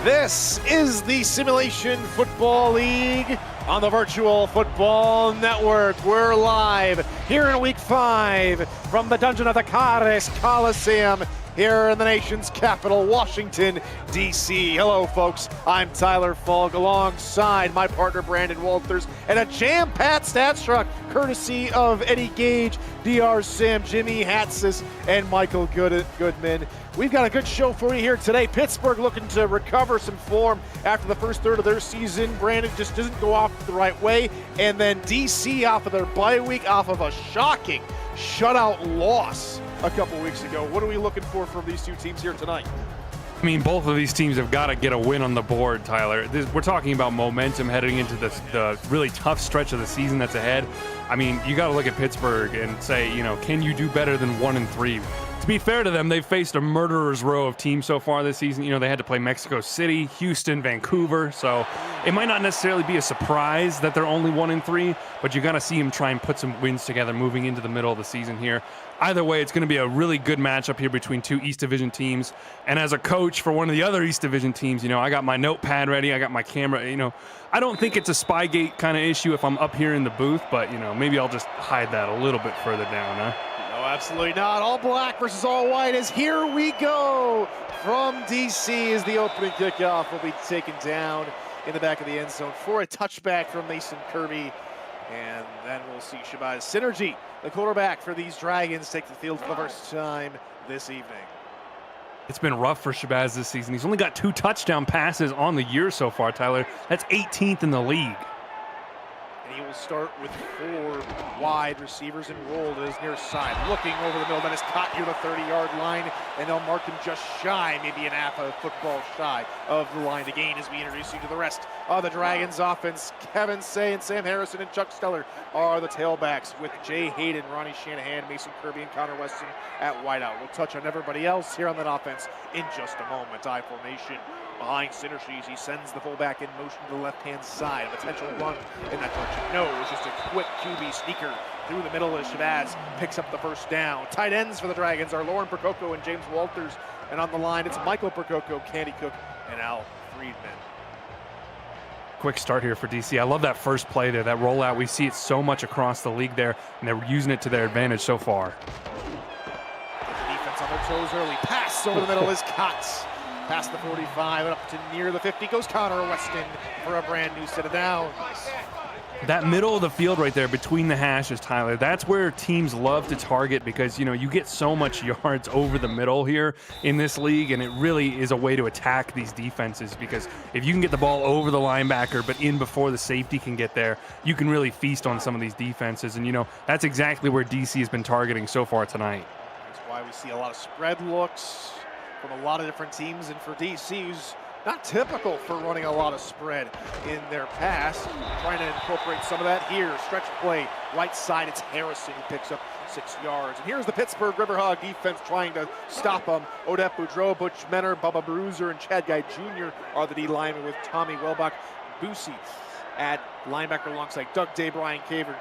This is the Simulation Football League on the Virtual Football Network. We're live here in Week 5 from the Dungeon of the Cares Coliseum here in the nation's capital, Washington, D.C. Hello, folks. I'm Tyler Falk alongside my partner, Brandon Walters, and a jam-packed stats truck courtesy of Eddie Gage, DR Sim, Jimmy Hatsis, and Michael Goodman. We've got a good show for you here today. Pittsburgh looking to recover some form after the first third of their season. Brandon just doesn't go off the right way. And then DC off of their bye week, off of a shocking shutout loss a couple weeks ago. What are we looking for from these two teams here tonight? I mean, both of these teams have got to get a win on the board, Tyler. We're talking about momentum heading into the really tough stretch of the season that's ahead. I mean, you got to look at Pittsburgh and say, can you do better than 1-3? To be fair to them, they've faced a murderer's row of teams so far this season. They had to play Mexico City, Houston, Vancouver. So it might not necessarily be a surprise that they're only 1-3, but you got to see them try and put some wins together moving into the middle of the season here. Either way, it's going to be a really good matchup here between two East Division teams. And as a coach for one of the other East Division teams, I got my notepad ready. I got my camera. I don't think it's a Spygate kind of issue if I'm up here in the booth, but, maybe I'll just hide that a little bit further down, huh? No, absolutely not. All black versus all white as here we go from DC as the opening kickoff will be taken down in the back of the end zone for a touchback from Mason Kirby. And then we'll see Shabazz Synergy, the quarterback for these Dragons, take the field for the first time this evening. It's been rough for Shabazz this season. He's only got 2 touchdown passes on the year so far, Tyler. That's 18th in the league. And he will start with 4 wide receivers enrolled at his near side. Looking over the middle, that is caught near the 30-yard line, and they'll mark him just shy, maybe an half a football shy of the line to gain as we introduce you to the rest of the Dragons offense. Kevin Say and Sam Harrison and Chuck Steller are the tailbacks with Jay Hayden, Ronnie Shanahan, Mason Kirby, and Connor Weston at wideout. We'll touch on everybody else here on that offense in just a moment. I formation behind Synergies. He sends the fullback in motion to the left-hand side. A potential run in that direction. No, it was just a quick QB sneaker through the middle as Shabazz picks up the first down. Tight ends for the Dragons are Lauren Percoco and James Walters. And on the line, it's Michael Percoco, Candy Cook, and Al Friedman. Quick start here for DC. I love that first play there, that rollout. We see it so much across the league there, and they're using it to their advantage so far. The defense on their toes early. Pass over the middle is caught. Past the 45 and up to near the 50 goes Connor Weston for a brand new set of downs. That middle of the field right there between the hashes, Tyler, that's where teams love to target because, you get so much yards over the middle here in this league, and it really is a way to attack these defenses because if you can get the ball over the linebacker but in before the safety can get there, you can really feast on some of these defenses. And, that's exactly where DC has been targeting so far tonight. That's why we see a lot of spread looks from a lot of different teams, and for DC, who's not typical for running a lot of spread in their pass. Trying to incorporate some of that here. Stretch play, right side, it's Harrison who picks up 6 yards. And here's the Pittsburgh Riverhog defense trying to stop them. Odette Boudreau, Butch Menor, Bubba Bruiser, and Chad Guy Jr. are the D linemen with Tommy Welbach, Boosie at linebacker alongside Doug Day, Brian Caver,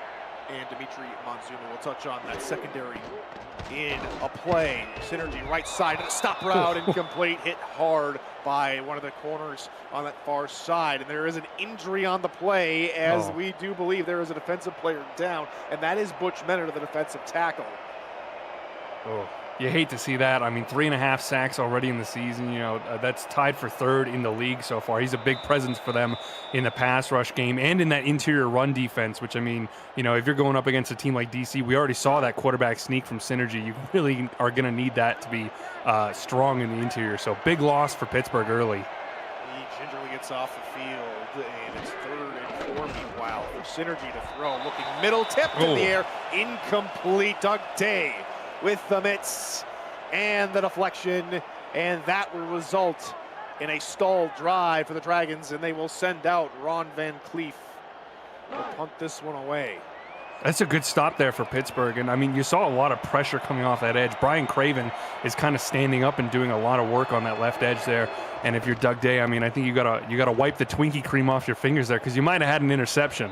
and Dimitri Monzuma. We'll touch on that secondary in a play. Synergy right side, a stop route, incomplete, hit hard by one of the corners on that far side. And there is an injury on the play as we do believe there is a defensive player down, and that is Butch Menor, the defensive tackle. You hate to see that. I mean, 3.5 sacks already in the season. That's tied for 3rd in the league so far. He's a big presence for them in the pass rush game and in that interior run defense, which, I mean, if you're going up against a team like DC, we already saw that quarterback sneak from Synergy. You really are going to need that to be strong in the interior. So big loss for Pittsburgh early. He gingerly gets off the field, and it's 3rd and 4 meanwhile for Synergy to throw. Looking middle, tipped in the air, incomplete. Doug Day with the mitts and the deflection, and that will result in a stalled drive for the Dragons, and they will send out Ron Van Cleef to punt this one away. That's a good stop there for Pittsburgh, and I mean, you saw a lot of pressure coming off that edge. Brian Craven is kind of standing up and doing a lot of work on that left edge there, and if you're Doug Day, I mean, I think you gotta wipe the Twinkie cream off your fingers there because you might have had an interception.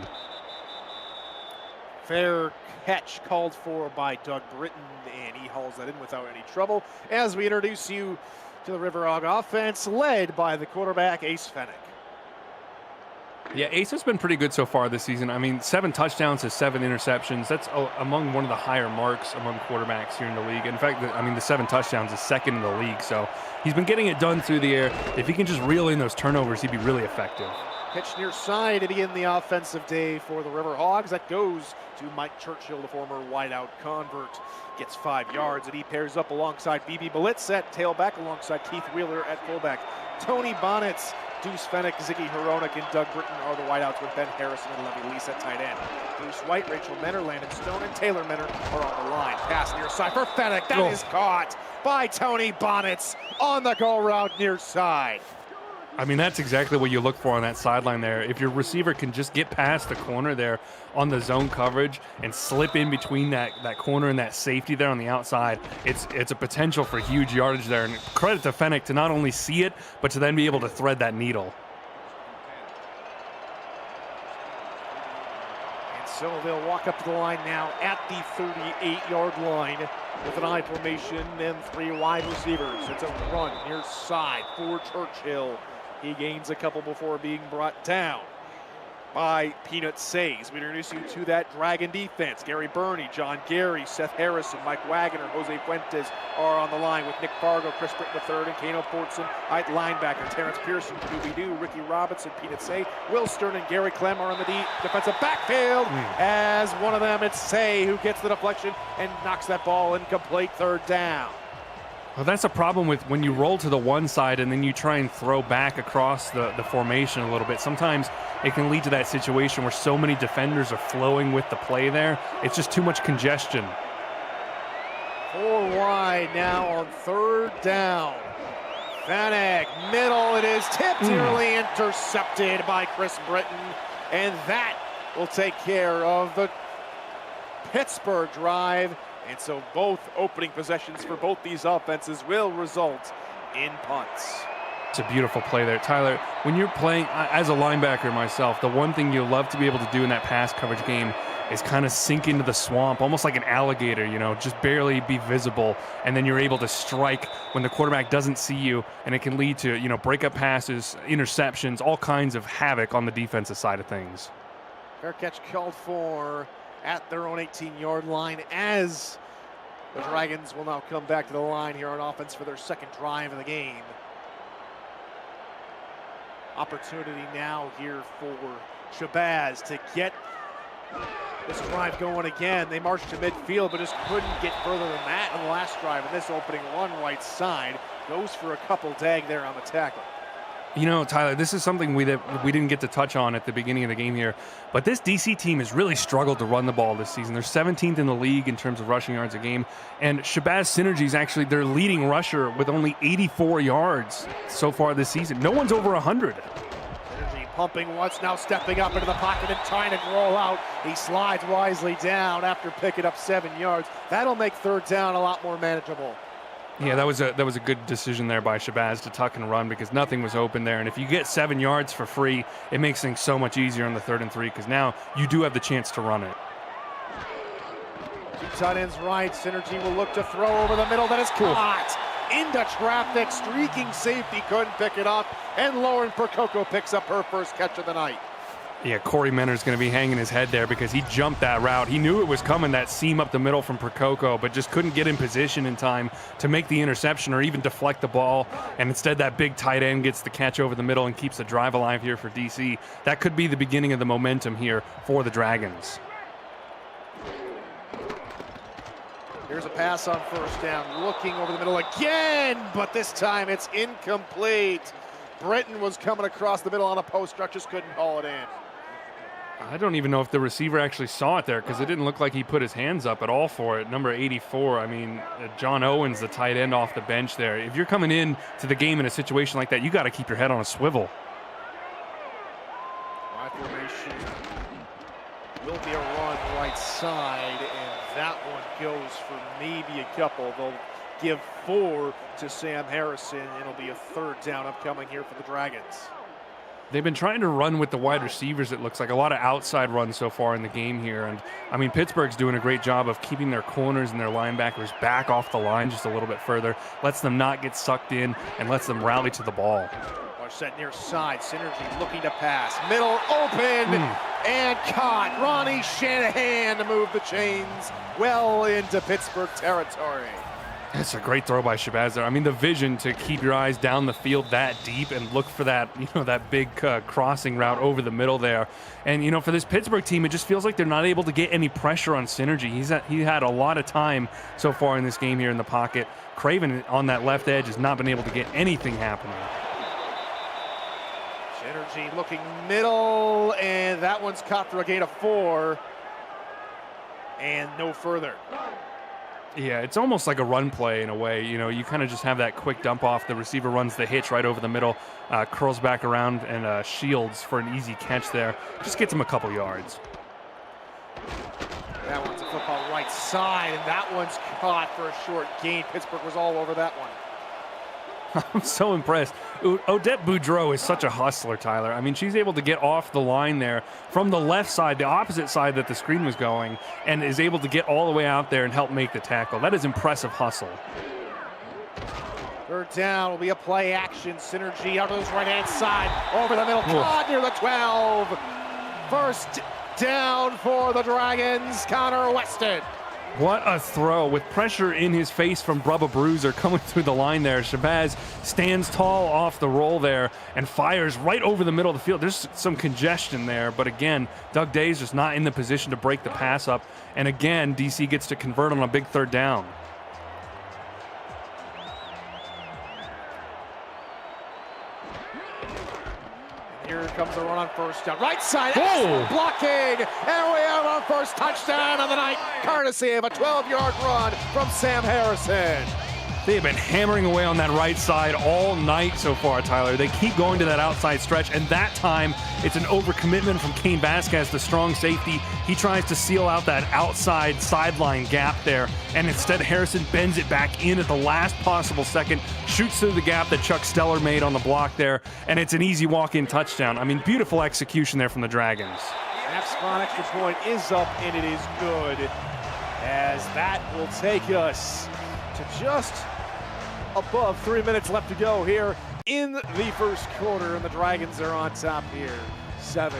Fair catch called for by Doug Britton, and he hauls that in without any trouble. As we introduce you to the River Hog offense, led by the quarterback, Ace Fennick. Yeah, Ace has been pretty good so far this season. I mean, 7 touchdowns to 7 interceptions. That's among one of the higher marks among quarterbacks here in the league. In fact, the 7 touchdowns is second in the league. So he's been getting it done through the air. If he can just reel in those turnovers, he'd be really effective. Pitch near side to begin the offensive day for the River Hogs. That goes to Mike Churchill, the former wideout convert. Gets 5 yards, and he pairs up alongside BB Blitz at tailback alongside Keith Wheeler at fullback. Tony Bonnets, Deuce Fennick, Ziggy Hronik, and Doug Britton are the wideouts with Ben Harrison and Levy Lease at tight end. Bruce White, Rachel Menner, Landon Stone, and Taylor Menner are on the line. Pass near side for Fennick. That is caught by Tony Bonnets on the go route near side. I mean, that's exactly what you look for on that sideline there. If your receiver can just get past the corner there on the zone coverage and slip in between that corner and that safety there on the outside, it's a potential for huge yardage there. And credit to Fennick to not only see it, but to then be able to thread that needle. And so they'll walk up to the line now at the 38-yard line with an I formation and 3 wide receivers. It's a run near side for Churchill. He gains a couple before being brought down by Peanut Says. We introduce you to that Dragon defense. Gary Burney, John Gary, Seth Harrison, Mike Wagner, Jose Fuentes are on the line with Nick Fargo, Chris Britton III, and Kano Portson at linebacker. Terrence Pearson, Doobie-Doo, Ricky Robinson, Peanut Say, Will Stern, and Gary Clem are in the defensive backfield. As one of them, it's Say who gets the deflection and knocks that ball incomplete, 3rd down. Well, that's a problem with when you roll to the one side and then you try and throw back across the formation a little bit. Sometimes it can lead to that situation where so many defenders are flowing with the play there. It's just too much congestion. 4 wide now on 3rd down. Fennick, middle, it is tipped, nearly intercepted by Chris Britton. And that will take care of the Pittsburgh drive. And so both opening possessions for both these offenses will result in punts. It's a beautiful play there. Tyler, when you're playing, as a linebacker myself, the one thing you love to be able to do in that pass coverage game is kind of sink into the swamp, almost like an alligator, you know, just barely be visible. And then you're able to strike when the quarterback doesn't see you, and it can lead to, you know, breakup passes, interceptions, all kinds of havoc on the defensive side of things. Fair catch called for at their own 18-yard line as the Dragons will now come back to the line here on offense for their 2nd drive of the game. Opportunity now here for Shabazz to get this drive going again. They marched to midfield, but just couldn't get further than that on the last drive. And this opening run right side goes for a couple dag there on the tackle. You know, Tyler, this is something we didn't get to touch on at the beginning of the game here, but this DC team has really struggled to run the ball this season. They're 17th in the league in terms of rushing yards a game, and Shabazz Synergy is actually their leading rusher with only 84 yards so far this season. No one's over 100. Synergy pumping once, now stepping up into the pocket and trying to roll out. He slides wisely down after picking up 7 yards. That'll make 3rd down a lot more manageable. Yeah, that was a good decision there by Shabazz to tuck and run because nothing was open there. And if you get 7 yards for free, it makes things so much easier on the 3rd and 3 because now you do have the chance to run it. 2 tight ends right. Synergy will look to throw over the middle. That is caught into traffic. Streaking safety couldn't pick it up. And Lauren Percoco picks up her first catch of the night. Yeah, Corey Menner's going to be hanging his head there because he jumped that route. He knew it was coming, that seam up the middle from Percoco, but just couldn't get in position in time to make the interception or even deflect the ball. And instead, that big tight end gets the catch over the middle and keeps the drive alive here for DC. That could be the beginning of the momentum here for the Dragons. Here's a pass on 1st down, looking over the middle again, but this time it's incomplete. Britton was coming across the middle on a post rush, just couldn't haul it in. I don't even know if the receiver actually saw it there because it didn't look like he put his hands up at all for it. Number 84, I mean, John Owens, the tight end off the bench there. If you're coming in to the game in a situation like that, you got to keep your head on a swivel. My formation will be a run right side, and that one goes for maybe a couple. They'll give 4 to Sam Harrison, and it'll be a 3rd down upcoming here for the Dragons. They've been trying to run with the wide receivers, it looks like. A lot of outside runs so far in the game here. And, I mean, Pittsburgh's doing a great job of keeping their corners and their linebackers back off the line just a little bit further, lets them not get sucked in, and lets them rally to the ball. Set near side, Synergy looking to pass. Middle open and caught. Ronnie Shanahan to move the chains well into Pittsburgh territory. That's a great throw by Shabazz there. I mean, the vision to keep your eyes down the field that deep and look for that, that big crossing route over the middle there. And, for this Pittsburgh team, it just feels like they're not able to get any pressure on Synergy. He had a lot of time so far in this game here in the pocket. Craven on that left edge has not been able to get anything happening. Synergy looking middle, and that one's caught for a gain of 4. And no further. Yeah, it's almost like a run play in a way. You kind of just have that quick dump off. The receiver runs the hitch right over the middle, curls back around, and shields for an easy catch there. Just gets him a couple yards. That one's a football right side, and that one's caught for a short gain. Pittsburgh was all over that one. I'm so impressed. Odette Boudreau is such a hustler, Tyler. I mean, she's able to get off the line there from the left side, the opposite side that the screen was going, and is able to get all the way out there and help make the tackle. That is impressive hustle. Third down will be a play action. Synergy out of his right-hand side. Over the middle, caught near the 12. First down for the Dragons, Connor Weston. What a throw with pressure in his face from Bubba Bruiser coming through the line there. Shabazz stands tall off the roll there and fires right over the middle of the field. There's some congestion there, but again, Doug Day's just not in the position to break the pass up. And again, DC gets to convert on a big third down. Here comes the run on first down. Right side, blocking, and we have our first touchdown of the night, courtesy of a 12-yard run from Sam Harrison. They have been hammering away on that right side all night so far, Tyler. They keep going to that outside stretch, and that time it's an overcommitment from Kane Vasquez, the strong safety. He tries to seal out that outside sideline gap there, and instead Harrison bends it back in at the last possible second, shoots through the gap that Chuck Steller made on the block there, and it's an easy walk-in touchdown. I mean, beautiful execution there from the Dragons. Snap extra point is up, and it is good, as that will take us to just above 3 minutes left to go here in the first quarter, and the Dragons are on top here, 7-0.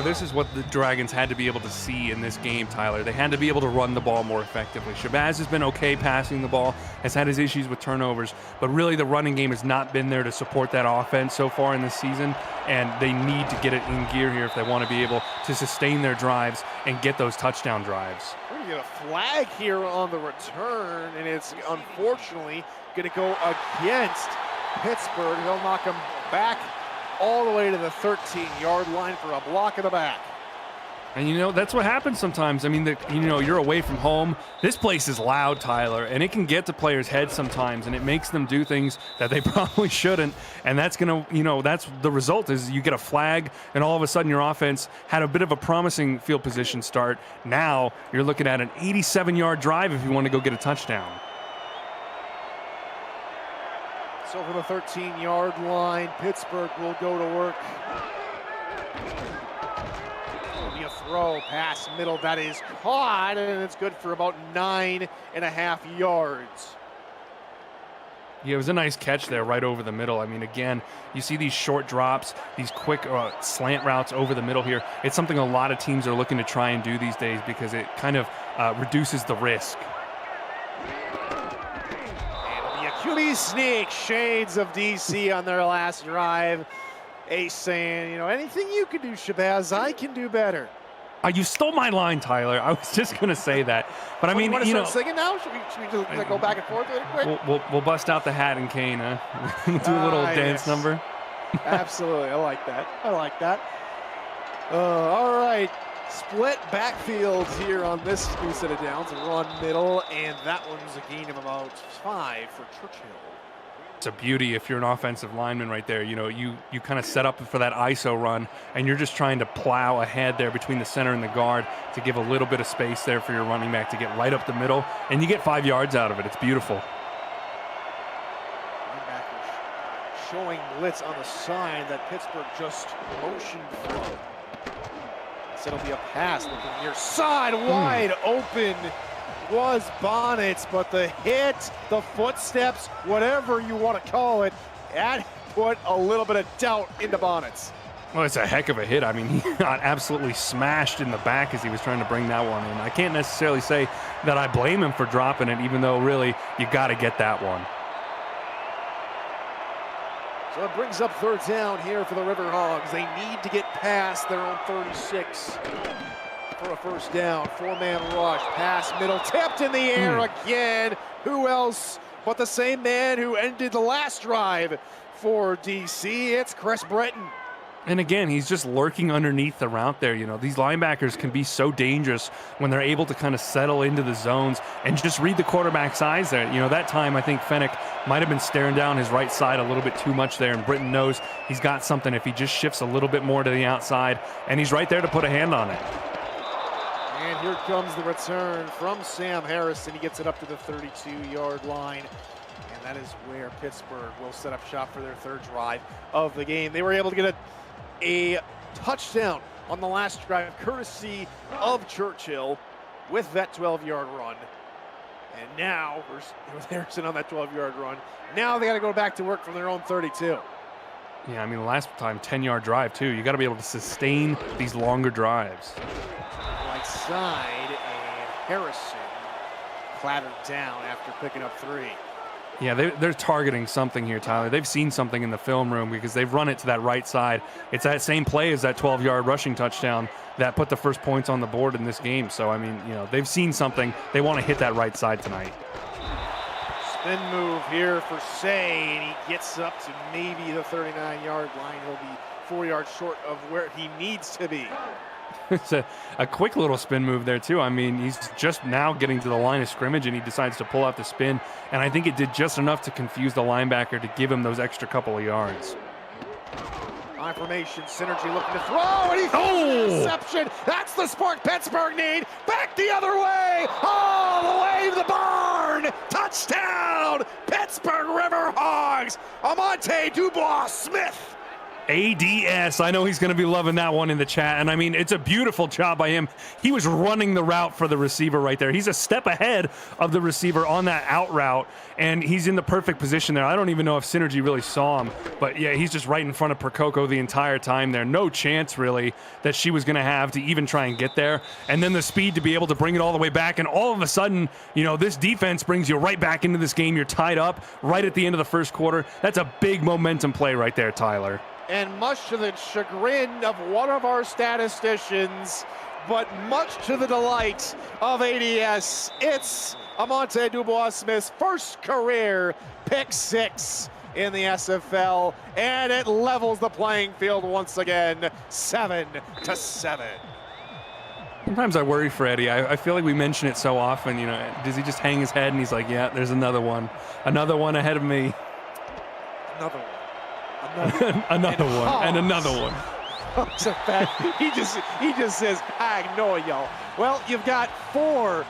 This is what the Dragons had to be able to see in this game, Tyler. They had to be able to run the ball more effectively. Shabazz has been okay passing the ball, has had his issues with turnovers, but really the running game has not been there to support that offense so far in this season, and they need to get it in gear here if they want to be able to sustain their drives and get those touchdown drives. We're going to get a flag here on the return, and it's unfortunately going to go against Pittsburgh. They'll knock them back all the way to the 13-yard line for a block in the back. And that's what happens sometimes. I mean, you're away from home. This place is loud, Tyler, and it can get to players' heads sometimes, and it makes them do things that they probably shouldn't. And that's that's the result is you get a flag, and all of a sudden your offense had a bit of a promising field position start. Now you're looking at an 87-yard drive if you want to go get a touchdown. Over the 13-yard line, Pittsburgh will go to work. It'll be a throw, pass middle, that is caught, and it's good for about 9.5 yards. Yeah, it was a nice catch there right over the middle. I mean, again, you see these short drops, these quick slant routes over the middle here. It's something a lot of teams are looking to try and do these days because it kind of reduces the risk. QB sneak, shades of DC on their last drive. Ace saying, anything you can do, Shabazz, I can do better. You stole my line, Tyler. I was just going to say that. But I mean, you want to start singing now? Should we just go back and forth really quick? We'll bust out the hat and cane, huh? Do a little dance number. Absolutely. I like that. All right. Split backfield here on this new set of downs. Run middle, and that one's a gain of about 5 for Churchill. It's a beauty if you're an offensive lineman right there. You kind of set up for that ISO run, and you're just trying to plow ahead there between the center and the guard to give a little bit of space there for your running back to get right up the middle, and you get 5 yards out of it. It's beautiful. Linebackers showing blitz on the side that Pittsburgh just motioned from. So it'll be a pass looking near side, wide open was Bonnets, but the hit, the footsteps, whatever you want to call it, that put a little bit of doubt into Bonnets. Well, it's a heck of a hit. I mean, he got absolutely smashed in the back as he was trying to bring that one in. I can't necessarily say that I blame him for dropping it, even though really you got to get that one. So it brings up third down here for the Riverhogs. They need to get past their own 36 for a first down. Four-man rush, pass middle, tipped in the air again. Who else but the same man who ended the last drive for DC? It's Chris Britton. And again, he's just lurking underneath the route there. You know, these linebackers can be so dangerous when they're able to kind of settle into the zones and just read the quarterback's eyes there. You know, that time I think Fennick might have been staring down his right side a little bit too much there, and Britton knows he's got something if he just shifts a little bit more to the outside, and he's right there to put a hand on it. And here comes the return from Sam Harrison. He gets it up to the 32-yard line. And that is where Pittsburgh will set up shop for their third drive of the game. They were able to get a touchdown on the last drive, courtesy of Churchill with that 12-yard run. And now, with Harrison on that 12-yard run, now they got to go back to work from their own 32. Yeah, I mean, the last time, 10-yard drive, too. You got to be able to sustain these longer drives. Right side, and Harrison clattered down after picking up 3. Yeah, they're targeting something here, Tyler. They've seen something in the film room because they've run it to that right side. It's that same play as that 12-yard rushing touchdown that put the first points on the board in this game. So, I mean, you know, they've seen something. They want to hit that right side tonight. Spin move here for Say, and he gets up to maybe the 39-yard line. He'll be 4 yards short of where he needs to be. It's a quick little spin move there, too. I mean, he's just now getting to the line of scrimmage, and he decides to pull out the spin. And I think it did just enough to confuse the linebacker to give him those extra couple of yards. High formation, Synergy looking to throw, and he throws an interception. That's the spark Pittsburgh need. Back the other way, all the way to the barn. Touchdown, Pittsburgh Riverhogs. Amante Dubois-Smith. ADS. I know he's going to be loving that one in the chat. And I mean, it's a beautiful job by him. He was running the route for the receiver right there. He's a step ahead of the receiver on that out route, and he's in the perfect position there. I don't even know if Synergy really saw him, but yeah, he's just right in front of Percoco the entire time there. No chance really that she was going to have to even try and get there. And then the speed to be able to bring it all the way back. And all of a sudden, you know, this defense brings you right back into this game. You're tied up right at the end of the first quarter. That's a big momentum play right there, Tyler. And much to the chagrin of one of our statisticians, but much to the delight of ADS, it's Amante Dubois-Smith's first career pick 6 in the SFL, and it levels the playing field once again, 7-7. Sometimes I worry for Eddie. I feel like we mention it so often, you know, does he just hang his head and he's like, yeah, there's another one ahead of me. Another one. Another one, and another one. He just says, I know y'all. Well, you've got four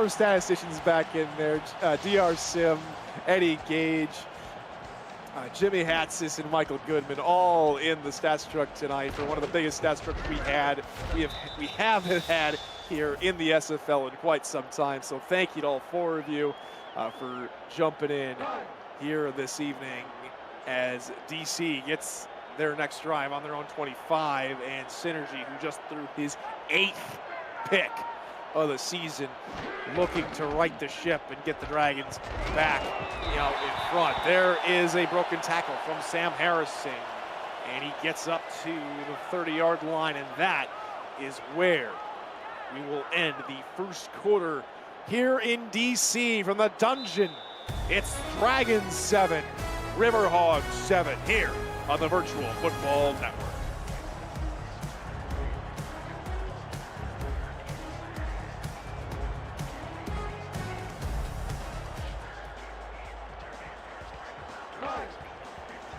statisticians back in there. DR Sim, Eddie Gage, Jimmy Hatsis, and Michael Goodman, all in the stats truck tonight for one of the biggest stats trucks we have had here in the SFL in quite some time. So thank you to all 4 of you for jumping in here this evening, as DC gets their next drive on their own 25, and Synergy, who just threw his 8th pick of the season, looking to right the ship and get the Dragons back, in front. There is a broken tackle from Sam Harrison, and he gets up to the 30-yard line, and that is where we will end the first quarter here in DC from the dungeon. It's Dragons 7. Riverhogs 7 here on the Virtual Football Network.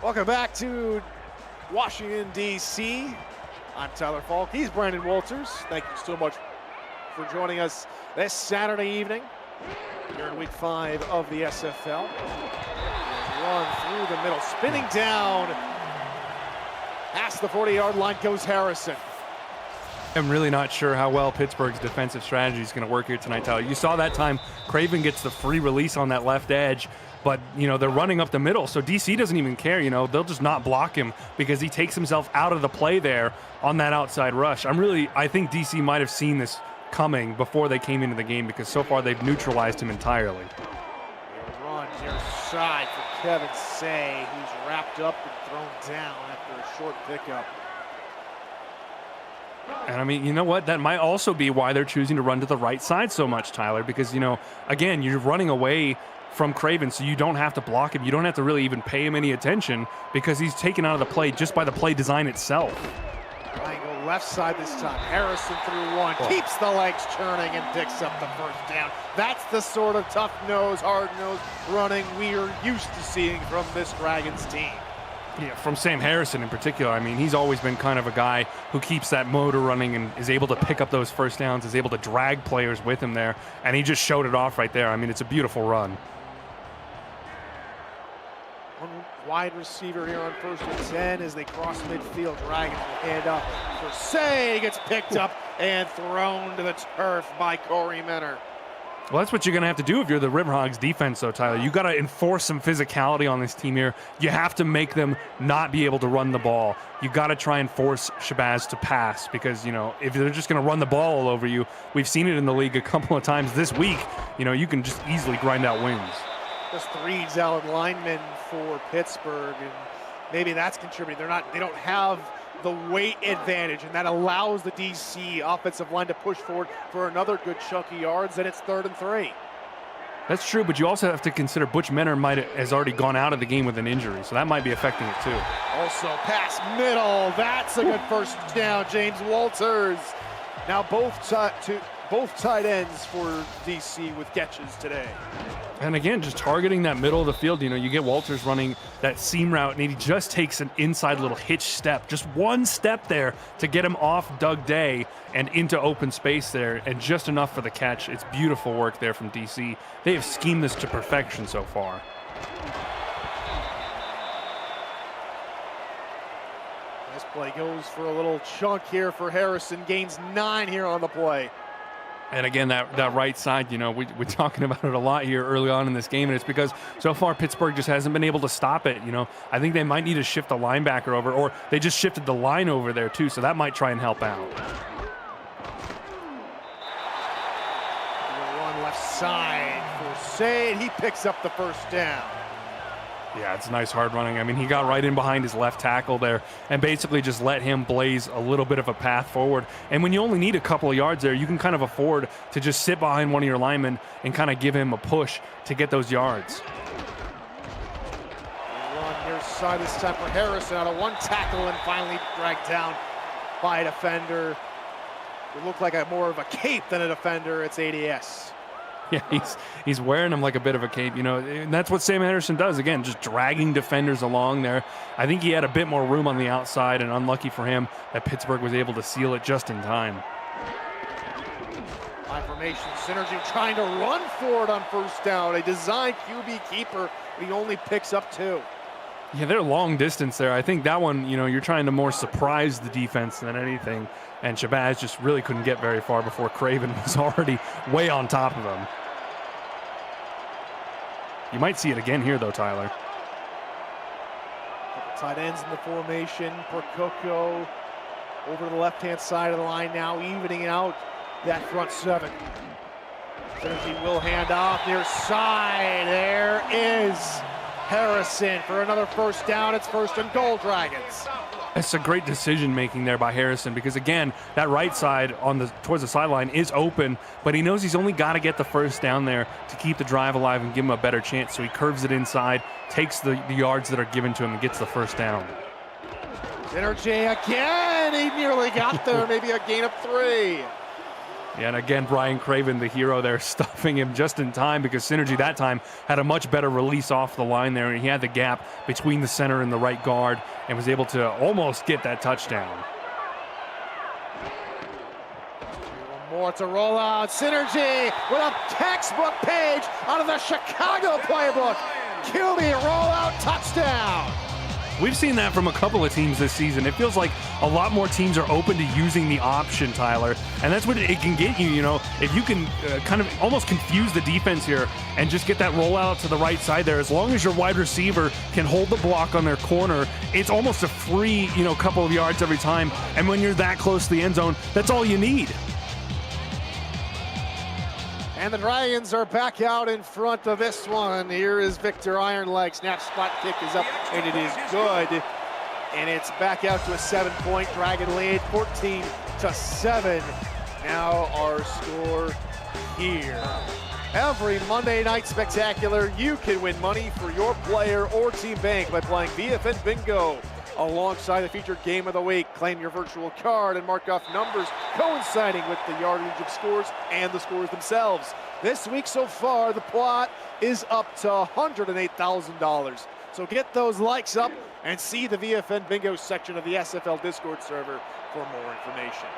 Welcome back to Washington, D.C. I'm Tyler Falk. He's Brandon Walters. Thank you so much for joining us this Saturday evening here in Week 5 of the SFL. run through the middle, spinning down. Past the 40-yard line goes Harrison. I'm really not sure how well Pittsburgh's defensive strategy is going to work here tonight, Tyler. You saw that time Craven gets the free release on that left edge, but, you know, they're running up the middle, so DC doesn't even care, you know. They'll just not block him because he takes himself out of the play there on that outside rush. I think DC might have seen this coming before they came into the game because so far they've neutralized him entirely. Run near side for Kevin Say, who's wrapped up and thrown down after a short pickup. And I mean, you know what? That might also be why they're choosing to run to the right side so much, Tyler, because, you know, again, you're running away from Craven, so you don't have to block him. You don't have to really even pay him any attention because he's taken out of the play just by the play design itself. Triangle left side this time. Harrison through one, keeps the legs churning and picks up the first down. That's the sort of tough nose, hard nose running we are used to seeing from this Dragons team. Yeah, from Sam Harrison in particular. I mean, he's always been kind of a guy who keeps that motor running and is able to pick up those first downs, is able to drag players with him there, and he just showed it off right there. I mean, it's a beautiful run. One wide receiver here on 1st and 10 as they cross midfield. Dragons will hand up for Say. He gets picked up and thrown to the turf by Corey Menner. Well, that's what you're going to have to do if you're the Riverhogs defense, though, Tyler. You got to enforce some physicality on this team here. You have to make them not be able to run the ball. You got to try and force Shabazz to pass because, you know, if they're just going to run the ball all over you, we've seen it in the league a couple of times this week. You know, you can just easily grind out wins. Just 3 solid linemen for Pittsburgh, and maybe that's contributing. They don't have the weight advantage, and that allows the DC offensive line to push forward for another good chunk of yards, and it's 3rd and 3. That's true, but you also have to consider Butch Menner has already gone out of the game with an injury, so that might be affecting it too. Also pass middle, that's a good first down. James Walters. Now both tight ends for DC with catches today. And again, just targeting that middle of the field, you know, you get Walters running that seam route, and he just takes an inside little hitch step, just one step there to get him off Doug Day and into open space there, and just enough for the catch. It's beautiful work there from DC. They have schemed this to perfection so far. This play goes for a little chunk here for Harrison, gains 9 here on the play. And again, that right side, you know, we're talking about it a lot here early on in this game, and it's because so far Pittsburgh just hasn't been able to stop it. You know, I think they might need to shift the linebacker over, or they just shifted the line over there too, so that might try and help out. Run left side for Say, and he picks up the first down. Yeah, it's nice hard running. I mean, he got right in behind his left tackle there and basically just let him blaze a little bit of a path forward. And when you only need a couple of yards there, you can kind of afford to just sit behind one of your linemen and kind of give him a push to get those yards. Run near side this time for Harrison out of one tackle and finally dragged down by a defender. It looked like more of a cape than a defender. It's ADS. Yeah, he's wearing them like a bit of a cape, you know, and that's what Sam Anderson does. Again, just dragging defenders along there. I think he had a bit more room on the outside, and unlucky for him that Pittsburgh was able to seal it just in time. High formation, Synergy trying to run for it on first down. A designed QB keeper, but he only picks up 2. Yeah, they're long distance there. I think that one, you know, you're trying to more surprise the defense than anything, and Shabazz just really couldn't get very far before Craven was already way on top of him. You might see it again here, though, Tyler. Tight ends in the formation. Percoco over to the left-hand side of the line now, evening out that front 7. Synergy will hand off near side. There is Harrison for another first down. It's 1st and goal, Dragons. It's a great decision making there by Harrison because, again, that right side towards the sideline is open, but he knows he's only got to get the first down there to keep the drive alive and give him a better chance. So he curves it inside, takes the yards that are given to him, and gets the first down. Synergy again. He nearly got there. Maybe a gain of 3. Yeah, and again, Brian Craven, the hero there, stuffing him just in time because Synergy that time had a much better release off the line there, and he had the gap between the center and the right guard and was able to almost get that touchdown. One more to roll out. Synergy with a textbook page out of the Chicago playbook. Kilby rollout touchdown. We've seen that from a couple of teams this season. It feels like a lot more teams are open to using the option, Tyler. And that's what it can get you, if you can kind of almost confuse the defense here and just get that rollout to the right side there. As long as your wide receiver can hold the block on their corner, it's almost a free, couple of yards every time. And when you're that close to the end zone, that's all you need. And the Dragons are back out in front of this one. Here is Victor Ironleg. Snap, spot kick is up, and it is good. And it's back out to a 7-point Dragon lead, 14-7. Now our score here. Every Monday night spectacular, you can win money for your player or team bank by playing VFN Bingo alongside the featured game of the week. Claim your virtual card and mark off numbers coinciding with the yardage of scores and the scores themselves. This week so far, the plot is up to $108,000. So get those likes up and see the VFN Bingo section of the SFL Discord server for more information.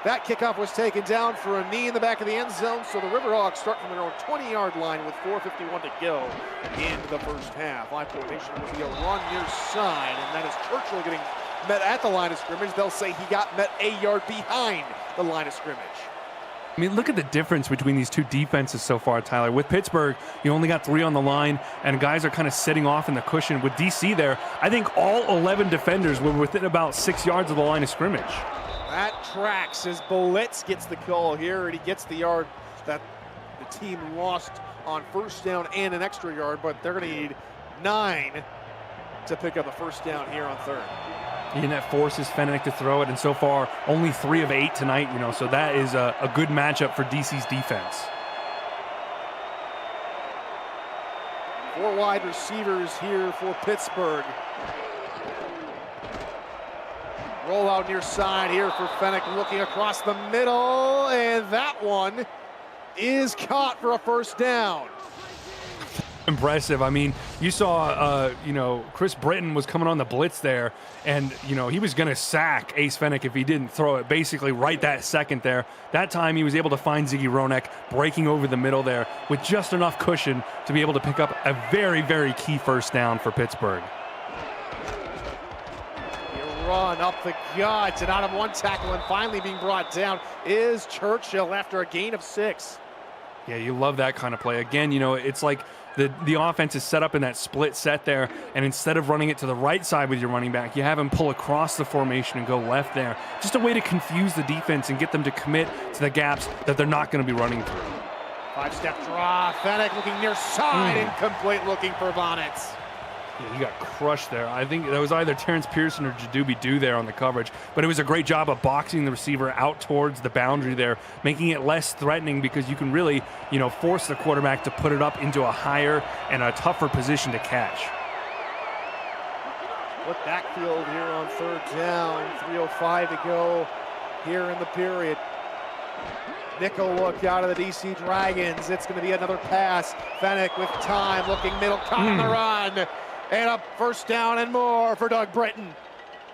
That kickoff was taken down for a knee in the back of the end zone, so the Riverhawks start from their own 20-yard line with 4:51 to go in the first half. Live formation will be a run near side, and that is Churchill getting met at the line of scrimmage. They'll say he got met a yard behind the line of scrimmage. I mean, look at the difference between these two defenses so far, Tyler. With Pittsburgh, you only got 3 on the line, and guys are kind of sitting off in the cushion. With DC there, I think all 11 defenders were within about 6 yards of the line of scrimmage. That tracks as Bolitz gets the call here, and he gets the yard that the team lost on first down and an extra yard, but they're going to need 9 to pick up a first down here on third. And that forces Fenwick to throw it, and so far only 3 of 8 tonight, so that is a good matchup for DC's defense. 4 wide receivers here for Pittsburgh. Roll out near side here for Fenwick, looking across the middle, and that one is caught for a first down. Impressive. I mean, you saw, Chris Britton was coming on the blitz there, and, he was going to sack Ace Fenwick if he didn't throw it basically right that second there. That time he was able to find Ziggy Ronek breaking over the middle there with just enough cushion to be able to pick up a very, very key first down for Pittsburgh. Run up the gut, and out of one tackle and finally being brought down is Churchill after a gain of 6. Yeah, you love that kind of play. Again, it's like the offense is set up in that split set there, and instead of running it to the right side with your running back, you have him pull across the formation and go left there. Just a way to confuse the defense and get them to commit to the gaps that they're not going to be running through. 5-step draw, Fenwick looking near side, incomplete looking for Bonnets. Yeah, he got crushed there. I think that was either Terrence Pearson or Jadubi Due there on the coverage, but it was a great job of boxing the receiver out towards the boundary there, making it less threatening because you can really, force the quarterback to put it up into a higher and a tougher position to catch. What backfield here on third down, 3:05 to go here in the period. Nickel look out of the DC Dragons. It's going to be another pass. Fenwick with time, looking middle, caught on the run. And a first down and more for Doug Britton.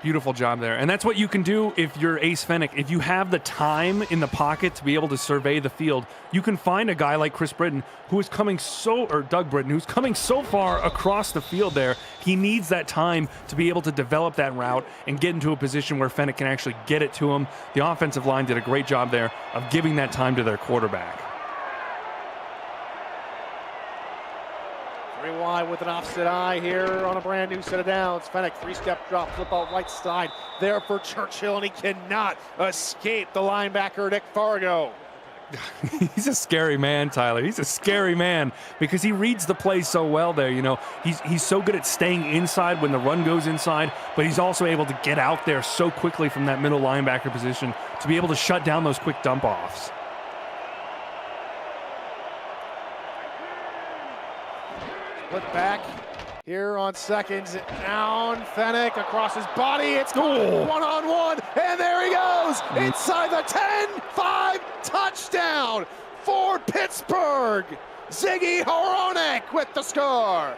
Beautiful job there. And that's what you can do if you're Ace Fenwick. If you have the time in the pocket to be able to survey the field, you can find a guy like Chris Britton Doug Britton, who's coming so far across the field there. He needs that time to be able to develop that route and get into a position where Fenwick can actually get it to him. The offensive line did a great job there of giving that time to their quarterback. 3 wide with an offset eye here on a brand new set of downs. Fenwick 3-step drop, flip out right side there for Churchill, and he cannot escape the linebacker Nick Fargo. He's a scary man, Tyler. He's a scary man because he reads the play so well there. He's so good at staying inside when the run goes inside, but he's also able to get out there so quickly from that middle linebacker position to be able to shut down those quick dump-offs. Split back here on seconds down. Fenwick across his body. It's going one-on-one, and there he goes inside the 10-5 touchdown for Pittsburgh. Ziggy Horonek with the score.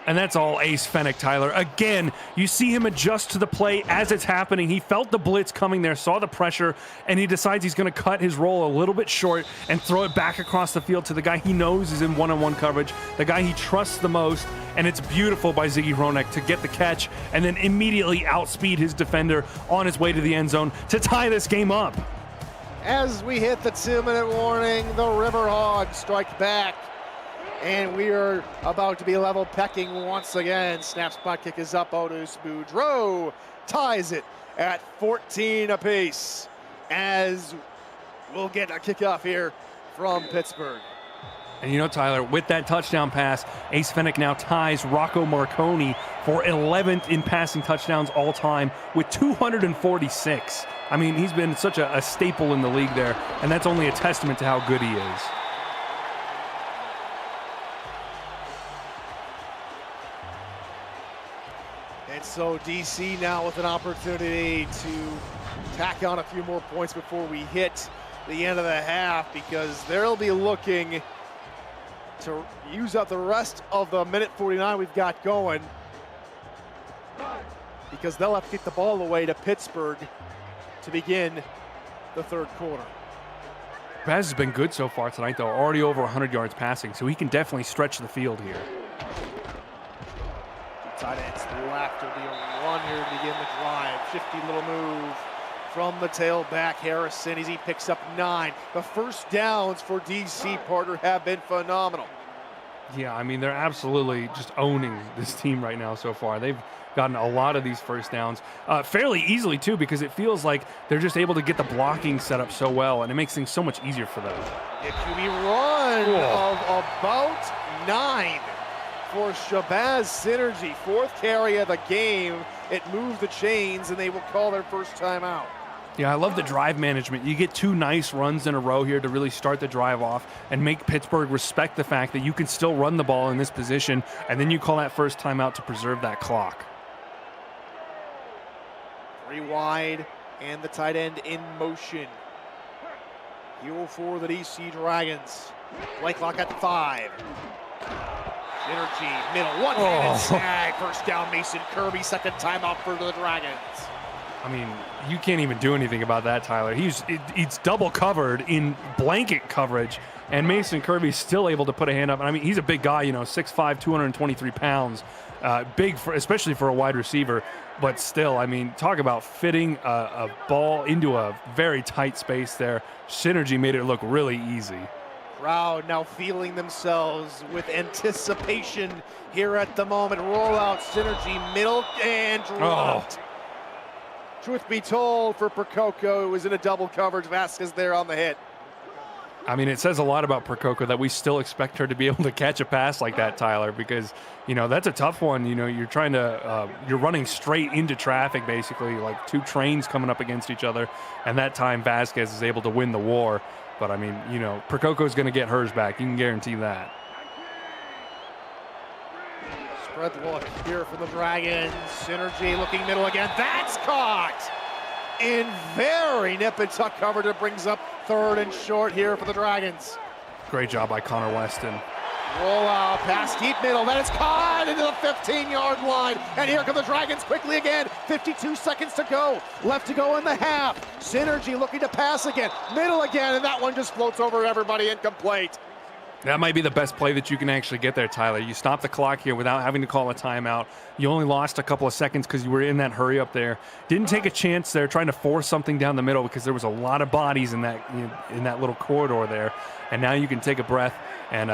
And that's all Ace Fennec, Tyler. Again, you see him adjust to the play as it's happening. He felt the blitz coming there, saw the pressure, and he decides he's going to cut his roll a little bit short and throw it back across the field to the guy he knows is in one-on-one coverage, the guy he trusts the most. And it's beautiful by Ziggy Hronek to get the catch and then immediately outspeed his defender on his way to the end zone to tie this game up. As we hit the 2-minute warning, the Riverhogs strike back. And we are about to be level pecking once again. Snap spot kick is up. Otis Boudreau ties it at 14 apiece as we'll get a kickoff here from Pittsburgh. And you know, Tyler, with that touchdown pass, Ace Fennec now ties Rocco Marconi for 11th in passing touchdowns all time with 246. I mean, he's been such a staple in the league there, and that's only a testament to how good he is. And so DC now with an opportunity to tack on a few more points before we hit the end of the half, because they'll be looking to use up the rest of the minute 49 we've got going, because they'll have to get the ball away to Pittsburgh to begin the third quarter. Baz has been good so far tonight, though, already over 100 yards passing, so he can definitely stretch the field here. Tight ends left will be a run here to begin the drive. Shifty little move from the tailback, Harrison, as he picks up 9. The first downs for DC, partner, have been phenomenal. Yeah, I mean, they're absolutely just owning this team right now so far. They've gotten a lot of these first downs fairly easily, too, because it feels like they're just able to get the blocking set up so well, and it makes things so much easier for them. It could be run of about 9 for Shabazz Synergy. 4th carry of the game. It moved the chains, and they will call their first timeout. Yeah, I love the drive management. You get 2 nice runs in a row here to really start the drive off and make Pittsburgh respect the fact that you can still run the ball in this position, and then you call that first timeout to preserve that clock. 3 wide, and the tight end in motion. Heel for the DC Dragons. Play clock at 5. Synergy, middle, one-handed snag. First down, Mason Kirby. Second timeout for the Dragons. I mean, you can't even do anything about that, Tyler. He's double covered in blanket coverage, and Mason Kirby's still able to put a hand up. I mean, he's a big guy, 6'5", 223 pounds. Big, especially for a wide receiver. But still, I mean, talk about fitting a ball into a very tight space there. Synergy made it look really easy. Crowd now feeling themselves with anticipation here at the moment. Rollout, Synergy, middle, and dropped. Truth be told, for Percoco, it was in a double coverage. Vasquez there on the hit. I mean, it says a lot about Percoco that we still expect her to be able to catch a pass like that, Tyler, because, that's a tough one. You're trying to, you're running straight into traffic, basically, like 2 trains coming up against each other. And that time, Vasquez is able to win the war. But, I mean, Percoco's going to get hers back. You can guarantee that. Spread look here for the Dragons. Synergy looking middle again. That's caught in very nip and tuck coverage. It brings up 3rd and short here for the Dragons. Great job by Connor Weston. Roll out, pass deep middle. That is caught into the 15-yard line. And here come the Dragons quickly again. 52 seconds to go. Left to go in the half. Synergy looking to pass again. Middle again, and that one just floats over everybody, incomplete. That might be the best play that you can actually get there, Tyler. You stop the clock here without having to call a timeout. You only lost a couple of seconds because you were in that hurry up there. Didn't take a chance there trying to force something down the middle because there was a lot of bodies in that little corridor there. And now you can take a breath and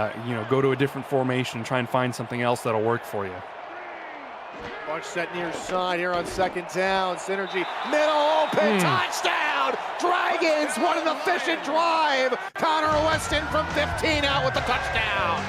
go to a different formation and try and find something else that'll work for you. Bunch set near side here on 2nd down. Synergy, middle open, touchdown! Dragons, what an efficient drive! Connor Weston from 15 out with the touchdown.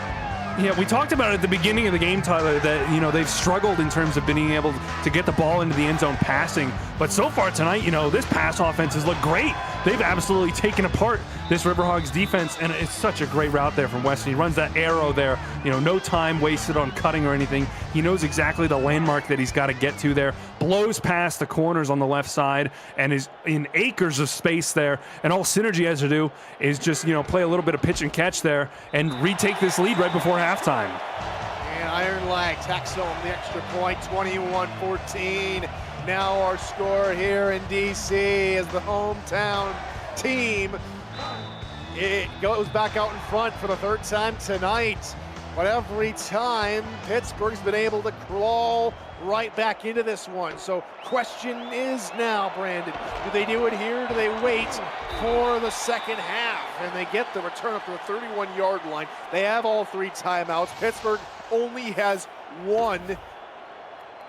Yeah, we talked about it at the beginning of the game, Tyler, that, they've struggled in terms of being able to get the ball into the end zone passing. But so far tonight, this pass offense has looked great. They've absolutely taken apart this Riverhogs defense, and it's such a great route there from Weston. He runs that arrow there, no time wasted on cutting or anything. He knows exactly the landmark that he's got to get to there, blows past the corners on the left side, and is in acres of space there. And all Synergy has to do is just, play a little bit of pitch and catch there and retake this lead right before halftime. And I iron leg, tacks home the extra point, 21-14. Now our score here in DC as the hometown team, it goes back out in front for the third time tonight. But every time, Pittsburgh's been able to crawl right back into this one. So question is now, Brandon, do they do it here? Do they wait for the second half? And they get the return up to the 31-yard line. They have all 3 timeouts. Pittsburgh only has 1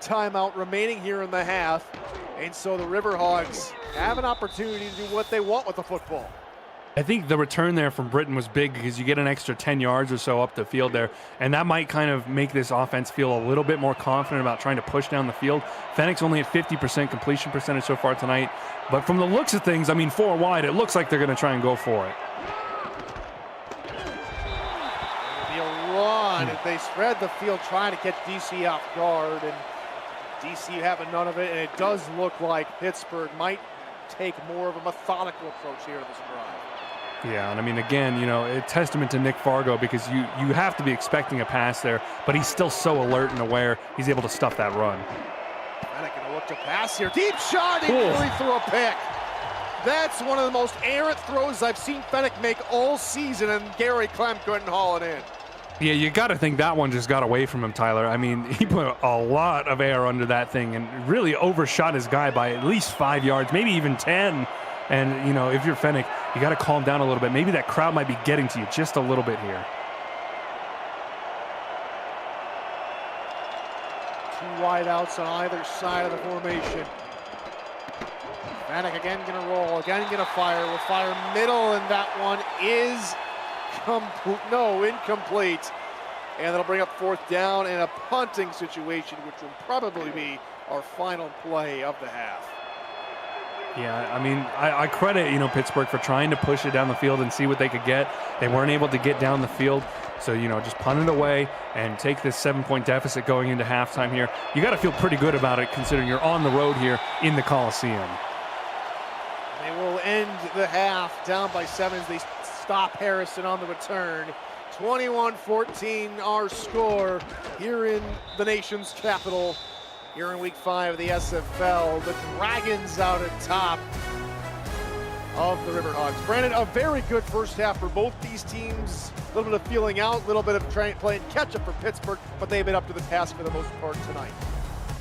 timeout remaining here in the half. And so the Riverhogs have an opportunity to do what they want with the football. I think the return there from Britton was big because you get an extra 10 yards or so up the field there, and that might kind of make this offense feel a little bit more confident about trying to push down the field. Fenwick's only at 50% completion percentage so far tonight, but from the looks of things, I mean, 4 wide, it looks like they're going to try and go for it. It'll be a run if they spread the field trying to catch DC off guard, and DC having none of it, and it does look like Pittsburgh might take more of a methodical approach here to this drive. Yeah, and I mean, again, you know, a testament to Nick Fargo because you have to be expecting a pass there, but he's still so alert and aware. He's able to stuff that run. Fenwick gonna look to pass here. Deep shot, he really threw a pick. That's one of the most errant throws I've seen Fenwick make all season, and Gary Clem couldn't haul it in. Yeah, you got to think that one just got away from him, Tyler. I mean, he put a lot of air under that thing and really overshot his guy by at least 5 yards, maybe even 10. And, you know, if you're Fenwick, you got to calm down a little bit. Maybe that crowd might be getting to you just a little bit here. 2 wide outs on either side of the formation. Fenwick again gonna roll, again gonna fire. Will fire middle, and that one is incomplete. And that'll bring up 4th down and a punting situation, which will probably be our final play of the half. Yeah, I mean, I credit, you know, Pittsburgh for trying to push it down the field and see what they could get. They weren't able to get down the field. So, you know, just punt it away and take this 7-point deficit going into halftime here. You got to feel pretty good about it considering you're on the road here in the Coliseum. They will end the half down by 7 as they stop Harrison on the return. 21-14 our score here in the nation's capital. Here in week 5 of the SFL, the Dragons out at top of the Riverhogs. Brandon, a very good first half for both these teams. A little bit of feeling out, a little bit of playing catch up for Pittsburgh, but they've been up to the task for the most part tonight.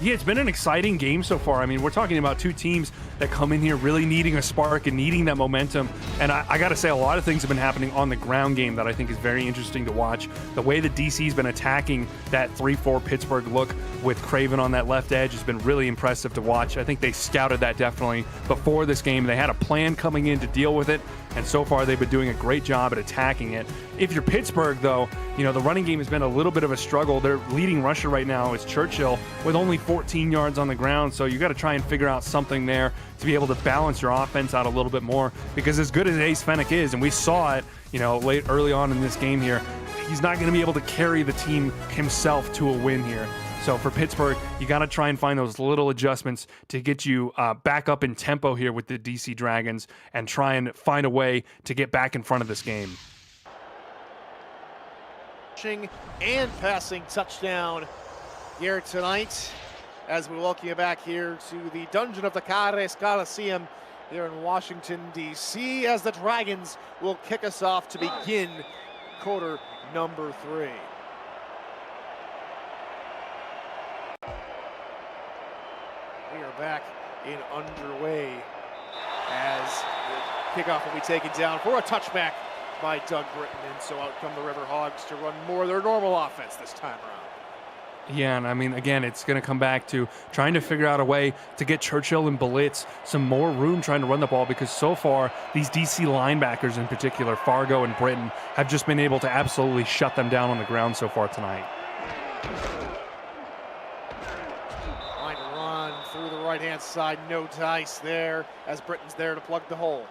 Yeah, it's been an exciting game so far. I mean, we're talking about 2 teams that come in here really needing a spark and needing that momentum. And I got to say, a lot of things have been happening on the ground game that I think is very interesting to watch. The way that DC's been attacking that 3-4 Pittsburgh look with Craven on that left edge has been really impressive to watch. I think they scouted that definitely before this game. They had a plan coming in to deal with it. And so far, they've been doing a great job at attacking it. If you're Pittsburgh, though, you know, the running game has been a little bit of a struggle. Their leading rusher right now is Churchill with only 14 yards on the ground. So you got to try and figure out something there to be able to balance your offense out a little bit more. Because as good as Ace Fenwick is, and we saw it, you know, early on in this game here, he's not going to be able to carry the team himself to a win here. So for Pittsburgh, you got to try and find those little adjustments to get you back up in tempo here with the DC Dragons and try and find a way to get back in front of this game. And passing touchdown here tonight as we welcome you back here to the Dungeon of the Cares Coliseum here in Washington, D.C. as the Dragons will kick us off to begin quarter number 3. We are back in underway as the kickoff will be taken down for a touchback by Doug Britton, and so out come the Riverhogs to run more of their normal offense this time around. Yeah, and I mean, again, it's going to come back to trying to figure out a way to get Churchill and Blitz some more room trying to run the ball, because so far, these DC linebackers in particular, Fargo and Britton, have just been able to absolutely shut them down on the ground so far tonight. Trying to run through the right-hand side, no dice there as Britton's there to plug the hole.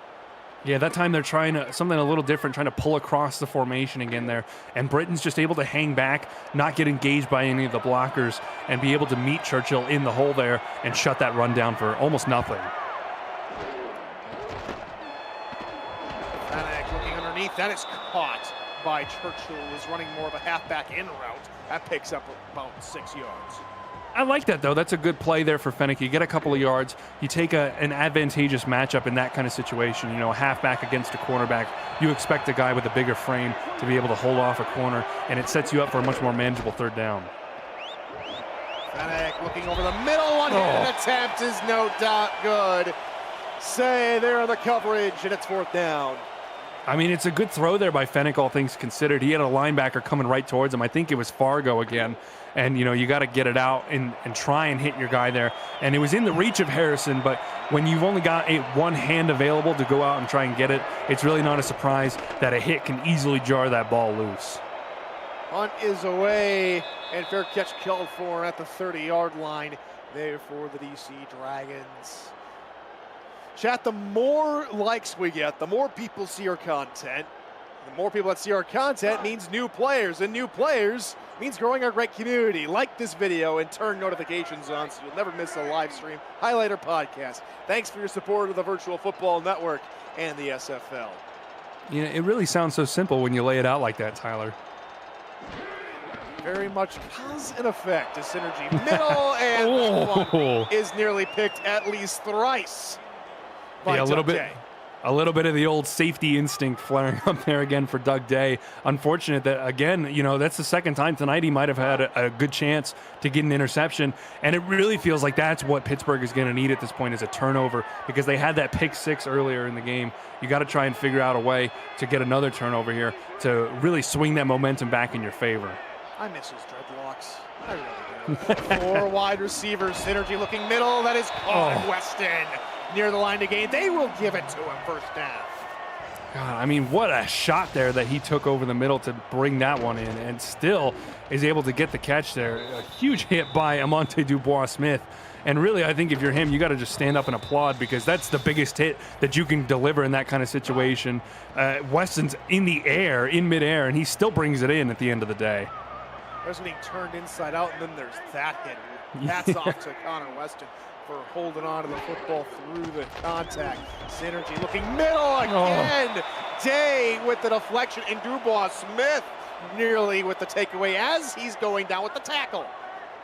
Yeah, that time they're trying something a little different, trying to pull across the formation again there. And Britton's just able to hang back, not get engaged by any of the blockers, and be able to meet Churchill in the hole there and shut that run down for almost nothing. Fenwick looking underneath, that is caught by Churchill, who is running more of a halfback in route. That picks up about 6 yards. I like that, though. That's a good play there for Fennec. You get a couple of yards. You take an advantageous matchup in that kind of situation. You know, a halfback against a cornerback. You expect a guy with a bigger frame to be able to hold off a corner, and it sets you up for a much more manageable third down. Fennec looking over the middle. One-handed attempt is no doubt good. Say there on the coverage, and it's 4th down. I mean, it's a good throw there by Fennec, all things considered. He had a linebacker coming right towards him. I think it was Fargo again. And, you know, you got to get it out and try and hit your guy there. And it was in the reach of Harrison, but when you've only got one hand available to go out and try and get it, it's really not a surprise that a hit can easily jar that ball loose. Hunt is away, and fair catch called for at the 30-yard line there for the DC Dragons. Chat, the more likes we get, the more people see our content. The more people that see our content means new players, and new players means growing our great community. Like this video and turn notifications on so you'll never miss a live stream, highlight, or podcast. Thanks for your support of the Virtual Football Network and the SFL. You know, it really sounds so simple when you lay it out like that, Tyler. Very much cause and effect. A synergy middle, and this one is nearly picked at least thrice. Yeah, a little bit of the old safety instinct flaring up there again for Doug Day. Unfortunate that, again, you know, that's the second time tonight he might have had a good chance to get an interception. And it really feels like that's what Pittsburgh is going to need at this point, is a turnover, because they had that pick 6 earlier in the game. You got to try and figure out a way to get another turnover here to really swing that momentum back in your favor. I miss his dreadlocks. I really do. 4 wide receivers, synergy looking middle. That is caught Weston near the line to gain. They will give it to him, 1st down. God, I mean, what a shot there that he took over the middle to bring that one in, and still is able to get the catch there. A huge hit by Amonte Dubois-Smith. And really, I think if you're him, you got to just stand up and applaud, because that's the biggest hit that you can deliver in that kind of situation. Weston's in the air, in midair, and he still brings it in at the end of the day. There's getting turned inside out, and then there's that hit. Hats off to Connor Weston for holding on to the football through the contact. Synergy looking middle again. Day with the deflection, and Dubois-Smith nearly with the takeaway as he's going down with the tackle.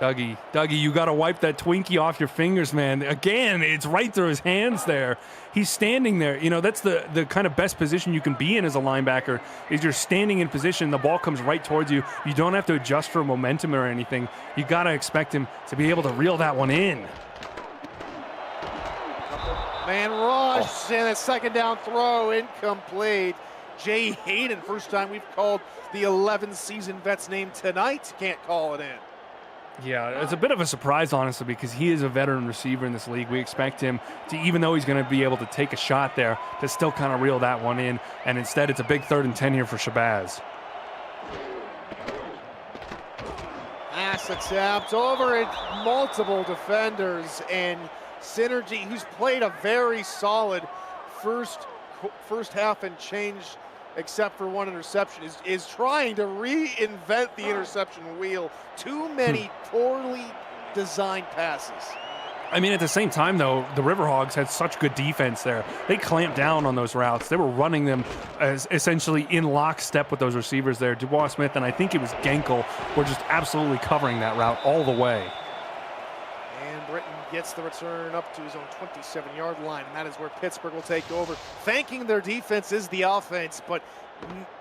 Dougie, you got to wipe that Twinkie off your fingers, man. Again, it's right through his hands there. He's standing there. You know, that's the kind of best position you can be in as a linebacker, is you're standing in position. The ball comes right towards you. You don't have to adjust for momentum or anything. You got to expect him to be able to reel that one in. Man rush, and a 2nd down throw, incomplete. Jay Hayden, first time we've called the 11-season vet's name tonight. Can't call it in. Yeah, it's a bit of a surprise, honestly, because he is a veteran receiver in this league. We expect him to, even though he's going to be able to take a shot there, to still kind of reel that one in. And instead, it's a big 3rd and 10 here for Shabazz. Pass attempt over it, multiple defenders, and Synergy, who's played a very solid first half and change, except for 1 interception, is trying to reinvent the interception wheel. Too many poorly designed passes. I mean, at the same time, though, the Riverhogs had such good defense there. They clamped down on those routes. They were running them as essentially in lockstep with those receivers there. Dubois-Smith and I think it was Genkel were just absolutely covering that route all the way. And Britton gets the return up to his own 27-yard line, and that is where Pittsburgh will take over. Thanking their defense is the offense, but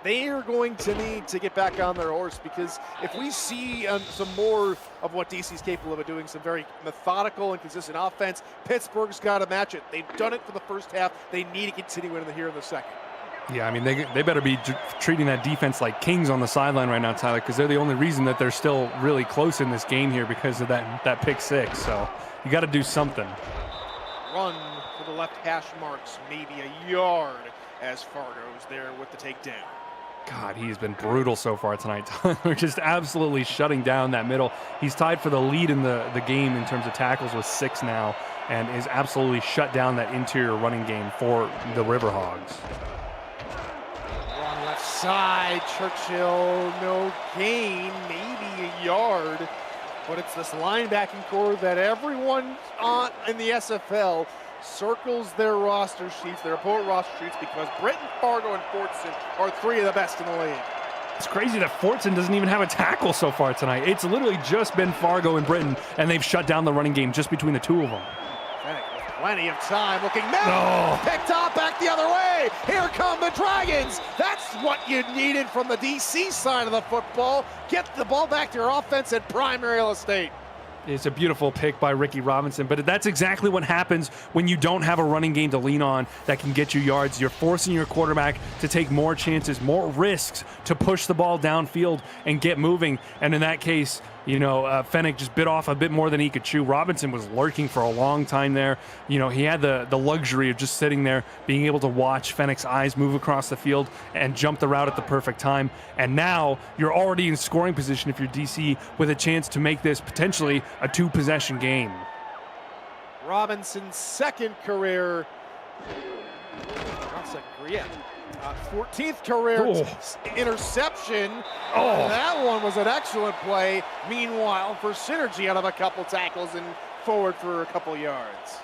they are going to need to get back on their horse, because if we see some more of what DC's capable of doing, some very methodical and consistent offense, Pittsburgh's got to match it. They've done it for the first half. They need to continue in here in the second. Yeah, I mean, they better be treating that defense like kings on the sideline right now, Tyler, because they're the only reason that they're still really close in this game here, because of that pick 6. So you got to do something. Run for the left hash marks, maybe a yard, as Fargo's there with the takedown. God, he's been brutal so far tonight. Tyler just absolutely shutting down that middle. He's tied for the lead in the game in terms of tackles with 6 now, and is absolutely shut down that interior running game for the Riverhogs. Run left side, Churchill, no gain, maybe a yard, but it's this linebacking core that everyone in the SFL circles their roster sheets, their opponent roster sheets, because Britton, Fargo, and Fortson are 3 of the best in the league. It's crazy that Fortson doesn't even have a tackle so far tonight. It's literally just been Fargo and Britton, and they've shut down the running game just between the two of them. With plenty of time, looking middle, picked up, back the other way. Here come the Dragons. That's what you needed from the DC side of the football. Get the ball back to your offense at prime real estate. It's a beautiful pick by Ricky Robinson, but that's exactly what happens when you don't have a running game to lean on that can get you yards. You're forcing your quarterback to take more chances, more risks to push the ball downfield and get moving. And in that case, you know, Fennick just bit off a bit more than he could chew. Robinson was lurking for a long time there. You know, he had the luxury of just sitting there, being able to watch Fennick's eyes move across the field and jump the route at the perfect time. And now you're already in scoring position if you're DC, with a chance to make this potentially a two-possession game. Robinson's second career, not second career, yeah. 14th career interception. That one was an excellent play. Meanwhile, for Synergy out of a couple tackles and forward for a couple yards.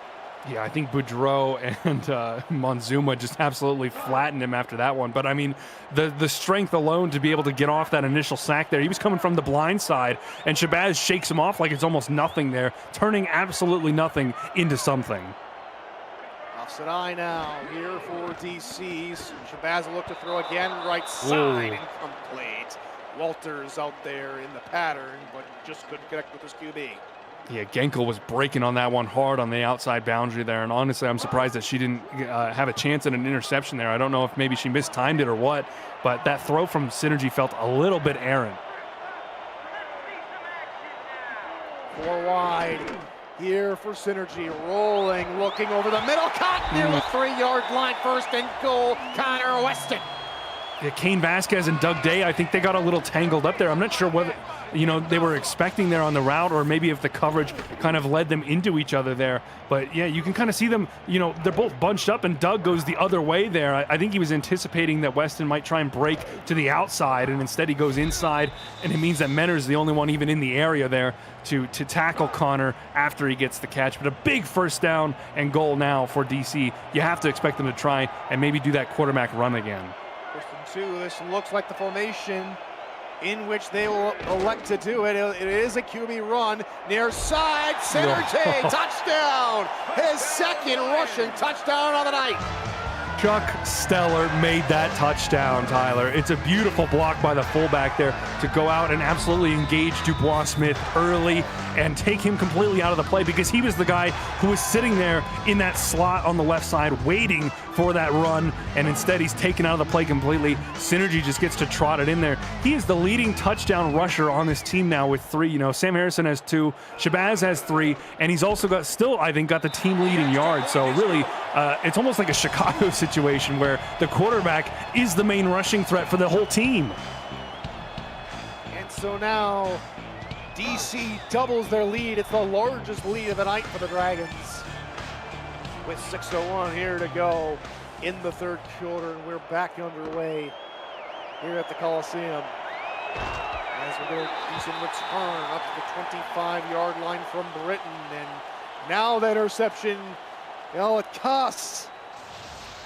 Yeah, I think Boudreau and Monzuma just absolutely flattened him after that one. But, I mean, the strength alone to be able to get off that initial sack there. He was coming from the blind side, and Shabazz shakes him off like it's almost nothing there, turning absolutely nothing into something. Offset eye now here for DC's. Shabazz will look to throw again, right side, incomplete. Walters out there in the pattern, but just couldn't connect with his QB. Yeah, Genkel was breaking on that one hard on the outside boundary there, and honestly, I'm surprised that she didn't have a chance at an interception there. I don't know if maybe she mistimed it or what, but that throw from Synergy felt a little bit errant. 4 wide. Here for Synergy, rolling, looking over the middle, caught near the 3-yard line, first and goal, Connor Weston. Yeah, Kane Vasquez and Doug Day, I think they got a little tangled up there. I'm not sure whether, you know, they were expecting there on the route, or maybe if the coverage kind of led them into each other there. But yeah, you can kind of see them, you know, they're both bunched up, and Doug goes the other way there. I think he was anticipating that Weston might try and break to the outside, and instead he goes inside, and it means that Menner's the only one even in the area there to tackle Connor after he gets the catch. But a big first down and goal now for DC. You have to expect them to try and maybe do that quarterback run again. First and 2, this looks like the formation in which they will elect to do it. It is a QB run, near side, Synergy, touchdown! His second rushing touchdown of the night. Chuck Stellar made that touchdown, Tyler. It's a beautiful block by the fullback there to go out and absolutely engage Dubois Smith early and take him completely out of the play, because he was the guy who was sitting there in that slot on the left side waiting for that run, and instead he's taken out of the play completely. Synergy just gets to trot it in there. He is the leading touchdown rusher on this team now with 3. You know, Sam Harrison has 2, Shabazz has 3, and he's also got the team lead in yards. So really, it's almost like a Chicago situation where the quarterback is the main rushing threat for the whole team. And so now DC doubles their lead. It's the largest lead of the night for the Dragons, with 6:01 here to go in the third quarter, and we're back underway here at the Coliseum as we're going to do some return up to the 25-yard line from Britton. And now that interception, you know, it costs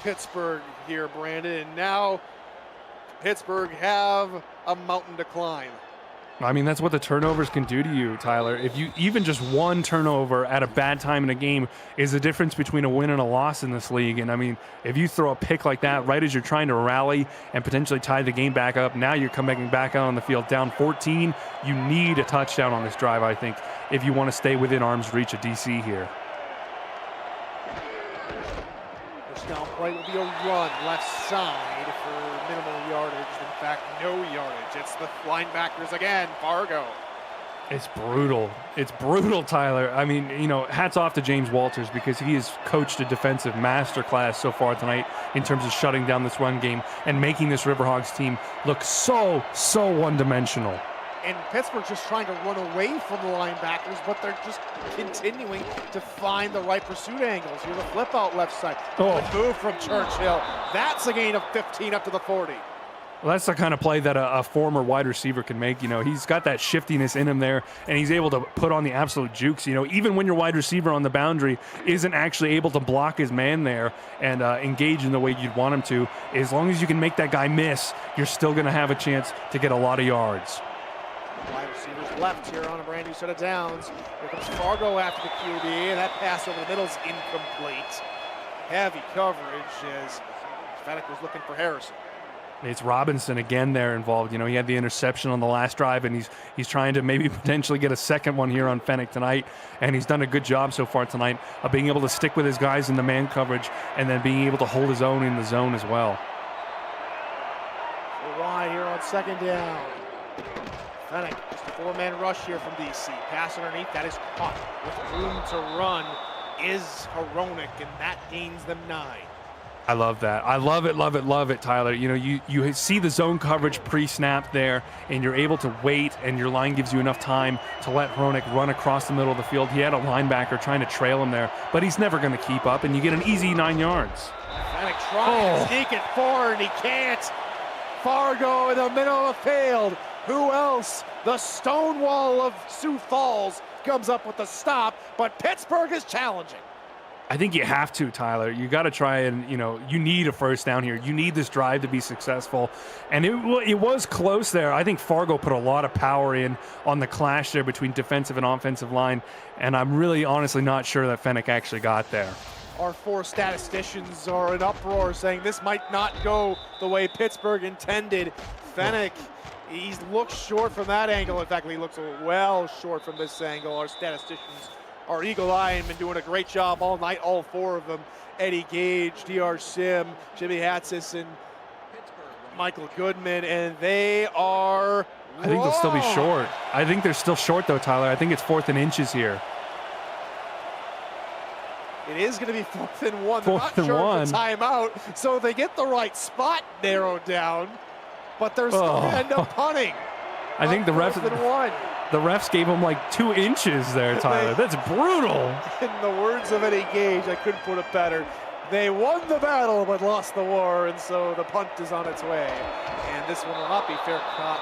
Pittsburgh here, Brandon, and now Pittsburgh have a mountain to climb. I mean, that's what the turnovers can do to you, Tyler. If you even just one turnover at a bad time in a game is the difference between a win and a loss in this league. And I mean, if you throw a pick like that right as you're trying to rally and potentially tie the game back up, now you're coming back out on the field down 14. You need a touchdown on this drive, I think, if you want to stay within arm's reach of DC here. First down play will be a run left side for minimal yardage. In fact, no yardage. It's the linebackers again, Fargo. It's brutal. It's brutal, Tyler. I mean, you know, hats off to James Walters, because he has coached a defensive masterclass so far tonight in terms of shutting down this run game and making this Riverhawks team look so one-dimensional. And Pittsburgh's just trying to run away from the linebackers, but they're just continuing to find the right pursuit angles. Here's a flip out left side. Good move from Churchill. That's a gain of 15 up to the 40. Well, that's the kind of play that a former wide receiver can make. You know, he's got that shiftiness in him there, and he's able to put on the absolute jukes. You know, even when your wide receiver on the boundary isn't actually able to block his man there and engage in the way you'd want him to, as long as you can make that guy miss, you're still going to have a chance to get a lot of yards. Wide receivers left here on a brand new set of downs. Here comes Fargo after the QB, and that pass over the middle is incomplete. Heavy coverage as Fennec was looking for Harrison. It's Robinson again there involved. You know, he had the interception on the last drive, and he's trying to maybe potentially get a second one here on Fennec tonight, and he's done a good job so far tonight of being able to stick with his guys in the man coverage and then being able to hold his own in the zone as well. So wide here on second down. Fennec, just a four-man rush here from DC. Pass underneath, that is caught with room to run is Hronek, and that gains them 9. I love that. I love it, love it, love it, Tyler. You know, you see the zone coverage pre-snap there, and you're able to wait, and your line gives you enough time to let Hronek run across the middle of the field. He had a linebacker trying to trail him there, but he's never going to keep up, and you get an easy 9 yards. Fennec trying to sneak it forward, and he can't. Fargo in the middle of the field. Who else? The Stonewall of Sioux Falls comes up with the stop, but Pittsburgh is challenging. I think you have to, Tyler. You got to try and, you know, you need a first down here. You need this drive to be successful. And it was close there. I think Fargo put a lot of power in on the clash there between defensive and offensive line. And I'm really honestly not sure that Fennec actually got there. Our 4 statisticians are in uproar saying this might not go the way Pittsburgh intended. Fennec, he looks short from that angle. In fact, he looks well short from this angle. Our statisticians are eagle-eyed and been doing a great job all night, all 4 of them. Eddie Gage, DR Sim, Jimmy Hatsis, and Michael Goodman, and they are I think they'll still be short. I think they're still short, though, Tyler. I think it's 4th and inches here. It is going to be 4th and 1. They're not sure of the timeout, so they get the right spot narrowed down, but they're still going to end up punting. I think the refs gave him like 2 inches there, Tyler. That's brutal. In the words of Eddie Gage, I couldn't put it better. They won the battle but lost the war, and so the punt is on its way. And this one will not be fair caught.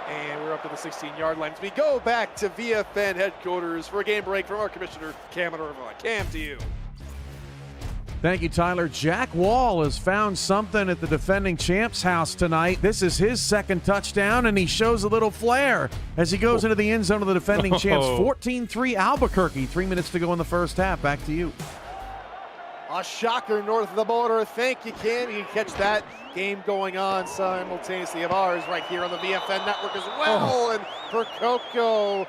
And we're up to the 16-yard line. We go back to VFN headquarters for a game break from our commissioner, Cam Irvine. Cam, to you. Thank you, Tyler. Jack Wall has found something at the defending champ's house tonight. This is his 2nd touchdown, and he shows a little flair as he goes into the end zone of the defending champs. 14-3 Albuquerque. 3 minutes to go in the first half. Back to you. A shocker north of the border. Thank you, Cam. You can catch that game going on simultaneously of ours right here on the VFN network as well. And Percoco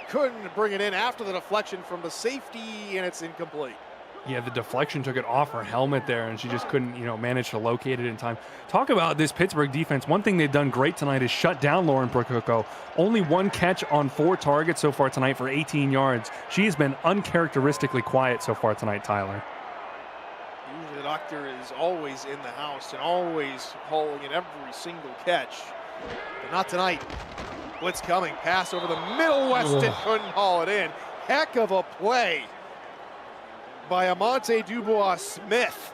couldn't bring it in after the deflection from the safety, and it's incomplete. Yeah, the deflection took it off her helmet there, and she just couldn't, you know, manage to locate it in time. Talk about this Pittsburgh defense. One thing they've done great tonight is shut down Lauren Percoco. Only 1 catch on 4 targets so far tonight for 18 yards. She has been uncharacteristically quiet so far tonight, Tyler. Usually the doctor is always in the house and always hauling in every single catch, but not tonight. Blitz coming, pass over the middle. Weston couldn't haul it in. Heck of a play by Amante Dubois-Smith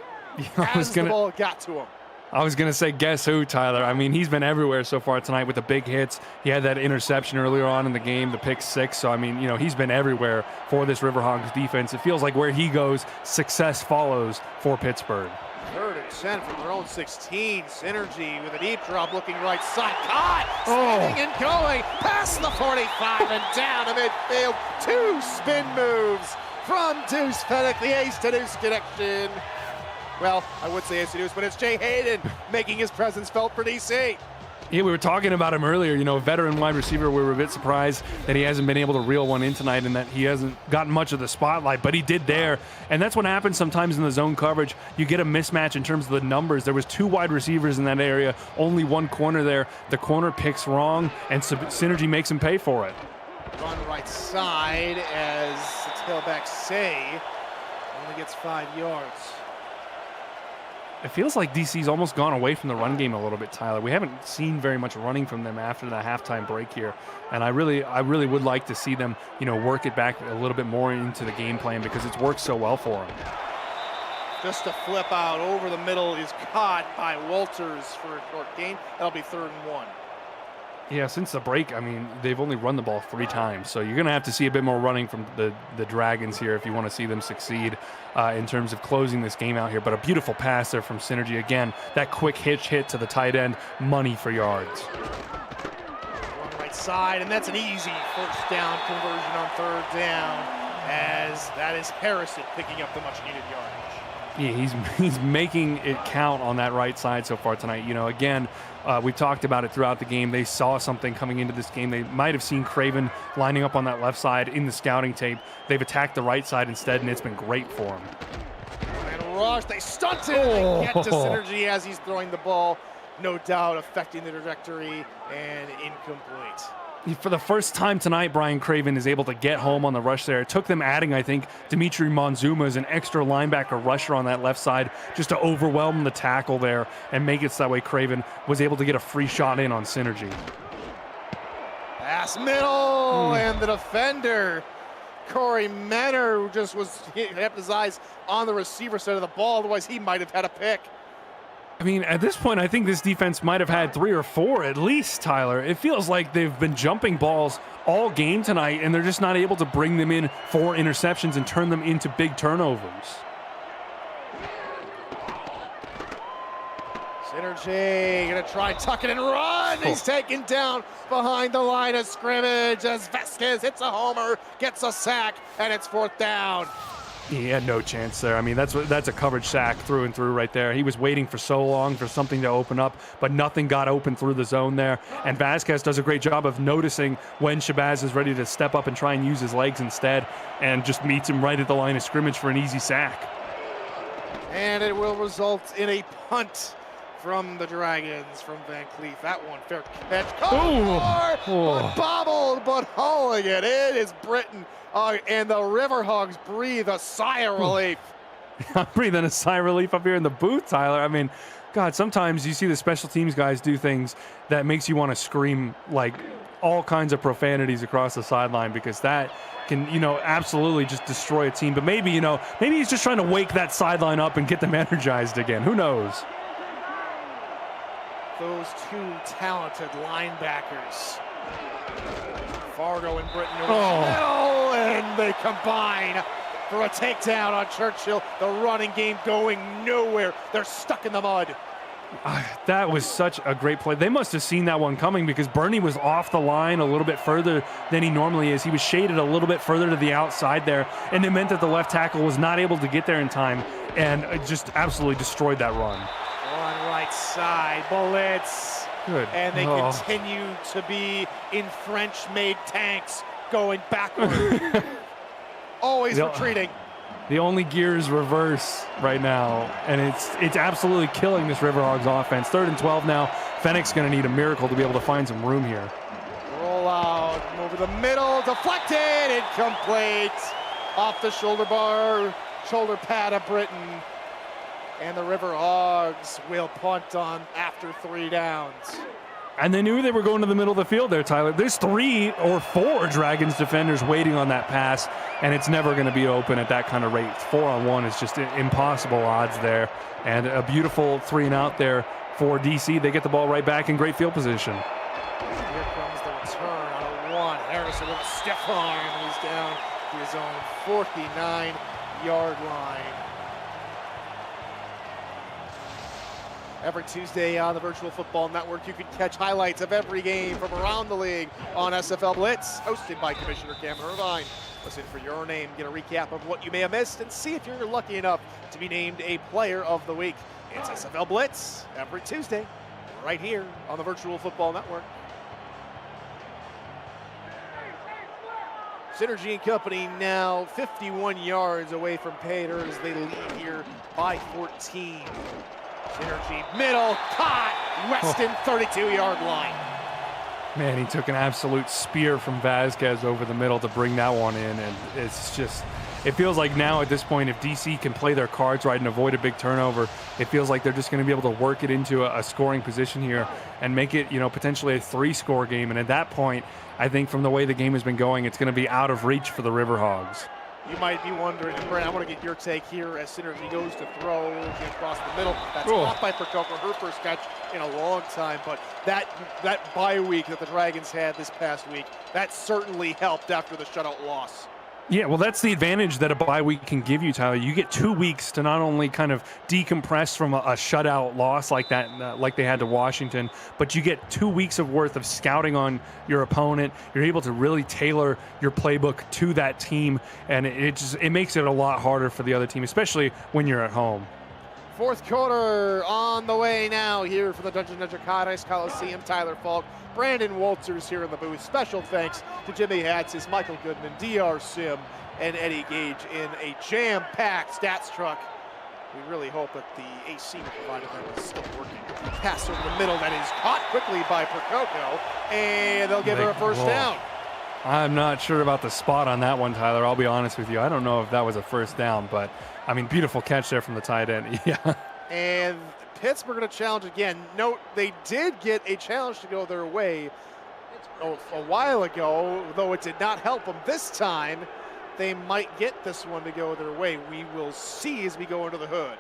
as the ball got to him. I was going to say, guess who, Tyler? I mean, he's been everywhere so far tonight with the big hits. He had that interception earlier on in the game, the pick 6. So, I mean, you know, he's been everywhere for this Riverhawks defense. It feels like where he goes, success follows for Pittsburgh. 3rd and 10 from their own 16. Synergy with a deep drop looking right side. Caught! Spinning and going past the 45 and down to midfield. 2 spin moves from Deuce Fennec, the ace to Deuce connection. Well, I would say ace to Deuce, but it's Jay Hayden making his presence felt for DC. Yeah, we were talking about him earlier. You know, veteran wide receiver. We were a bit surprised that he hasn't been able to reel one in tonight and that he hasn't gotten much of the spotlight, but he did there. And that's what happens sometimes in the zone coverage. You get a mismatch in terms of the numbers. There was 2 wide receivers in that area, only 1 corner there. The corner picks wrong, and Synergy makes him pay for it. Run right side as the tailback say only gets 5 yards. It feels like DC's almost gone away from the run game a little bit, Tyler. We haven't seen very much running from them after the halftime break here. And I really would like to see them, you know, work it back a little bit more into the game plan because it's worked so well for them. Just a flip out over the middle is caught by Walters for a short gain. That'll be 3rd and 1. Yeah, since the break, I mean, they've only run the ball 3 times, so you're going to have to see a bit more running from the Dragons here if you want to see them succeed in terms of closing this game out here. But a beautiful pass there from Synergy. Again, that quick hitch hit to the tight end, money for yards. On the right side, and that's an easy first down conversion on 3rd down, as that is Harrison picking up the much-needed yardage. Yeah, he's making it count on that right side so far tonight. You know, again, we talked about it throughout the game. They saw something coming into this game. They might have seen Craven lining up on that left side in the scouting tape. They've attacked the right side instead, and it's been great for them. And rush, they stunt it, and they get to Synergy as he's throwing the ball. No doubt affecting the trajectory, and incomplete. For the first time tonight, Brian Craven is able to get home on the rush there. It took them adding, I think, Dimitri Monzuma as an extra linebacker rusher on that left side just to overwhelm the tackle there and make it so that way Craven was able to get a free shot in on Synergy. Pass middle, and the defender, Corey Menner, who just kept his eyes on the receiver side of the ball. Otherwise, he might have had a pick. I mean, at this point, I think this defense might have had 3 or 4 at least, Tyler. It feels like they've been jumping balls all game tonight, and they're just not able to bring them in for interceptions and turn them into big turnovers. Synergy gonna try tuck it and run. He's taken down behind the line of scrimmage as Vasquez hits a homer, gets a sack, and it's 4th down. He had no chance there. I mean, that's a coverage sack through and through right there. He was waiting for so long for something to open up, but nothing got open through the zone there. And Vasquez does a great job of noticing when Shabazz is ready to step up and try and use his legs instead, and just meets him right at the line of scrimmage for an easy sack. And it will result in a punt from the Dragons, from Van Cleef. That one, fair catch. But bobbled, but hauling it. It is Britton. And the Riverhogs breathe a sigh of relief. I'm breathing a sigh of relief up here in the booth, Tyler. I mean, God, sometimes you see the special teams guys do things that makes you want to scream like all kinds of profanities across the sideline, because that can, absolutely just destroy a team. But maybe, maybe he's just trying to wake that sideline up and get them energized again. Who knows? Those 2 talented linebackers, Fargo and Britton, and they combine for a takedown on Churchill. The running game going nowhere. They're stuck in the mud. That was such a great play. They must have seen that one coming, because Bernie was off the line a little bit further than he normally is. He was shaded a little bit further to the outside there, and it meant that the left tackle was not able to get there in time, and it just absolutely destroyed that run. On right side, blitz. Good. And they continue to be in French-made tanks going backward. Always retreating. The only gear is reverse right now, and it's absolutely killing this Riverhogs offense. 3rd and 12 now. Fennick's going to need a miracle to be able to find some room here. Roll out, over the middle, deflected, incomplete. Off the shoulder pad of Britton. And the Riverhogs will punt on after 3 downs. And they knew they were going to the middle of the field there, Tyler. There's 3 or 4 Dragons defenders waiting on that pass, and it's never going to be open at that kind of rate. 4-on-1 is just impossible odds there. And a beautiful 3-and-out there for DC. They get the ball right back in great field position. Here comes the return on a 1. Harrison with a stiff arm. He's down to his own 49-yard line. Every Tuesday on the Virtual Football Network, you can catch highlights of every game from around the league on SFL Blitz, hosted by Commissioner Cameron Irvine. Listen for your name, get a recap of what you may have missed, and see if you're lucky enough to be named a Player of the Week. It's SFL Blitz every Tuesday, right here on the Virtual Football Network. Synergy and company now 51 yards away from Pater as they lead here by 14. Synergy, middle, caught, Weston, 32-yard line. Man, he took an absolute spear from Vasquez over the middle to bring that one in, and it's just, it feels like now at this point, if DC can play their cards right and avoid a big turnover, it feels like they're just going to be able to work it into a scoring position here and make it, potentially a 3-score game. And at that point, I think from the way the game has been going, it's going to be out of reach for the Riverhogs. You might be wondering, and Brent, I want to get your take here as Synergy goes to throw across the middle. That's caught by Prokopka, her first catch in a long time, but that bye week that the Dragons had this past week, that certainly helped after the shutout loss. Yeah, well, that's the advantage that a bye week can give you, Tyler. You get 2 weeks to not only kind of decompress from a shutout loss like that, like they had to Washington, but you get 2 weeks of worth of scouting on your opponent. You're able to really tailor your playbook to that team, and it makes it a lot harder for the other team, especially when you're at home. Fourth quarter on the way now here for the Dungeons & Dragons Coliseum. Tyler Falk, Brandon Walters here in the booth. Special thanks to Jimmy Hatzis, Michael Goodman, DR Sim, and Eddie Gage in a jam-packed stats truck. We really hope that the AC we provided them is still working. Pass over the middle that is caught quickly by Prokopka, and they'll give her a first down. I'm not sure about the spot on that one, Tyler. I'll be honest with you. I don't know if that was a first down, but I mean, beautiful catch there from the tight end. Yeah. And Pittsburgh going to challenge again. Note, they did get a challenge to go their way a while ago, though it did not help them. This time, they might get this one to go their way. We will see as we go into the hood.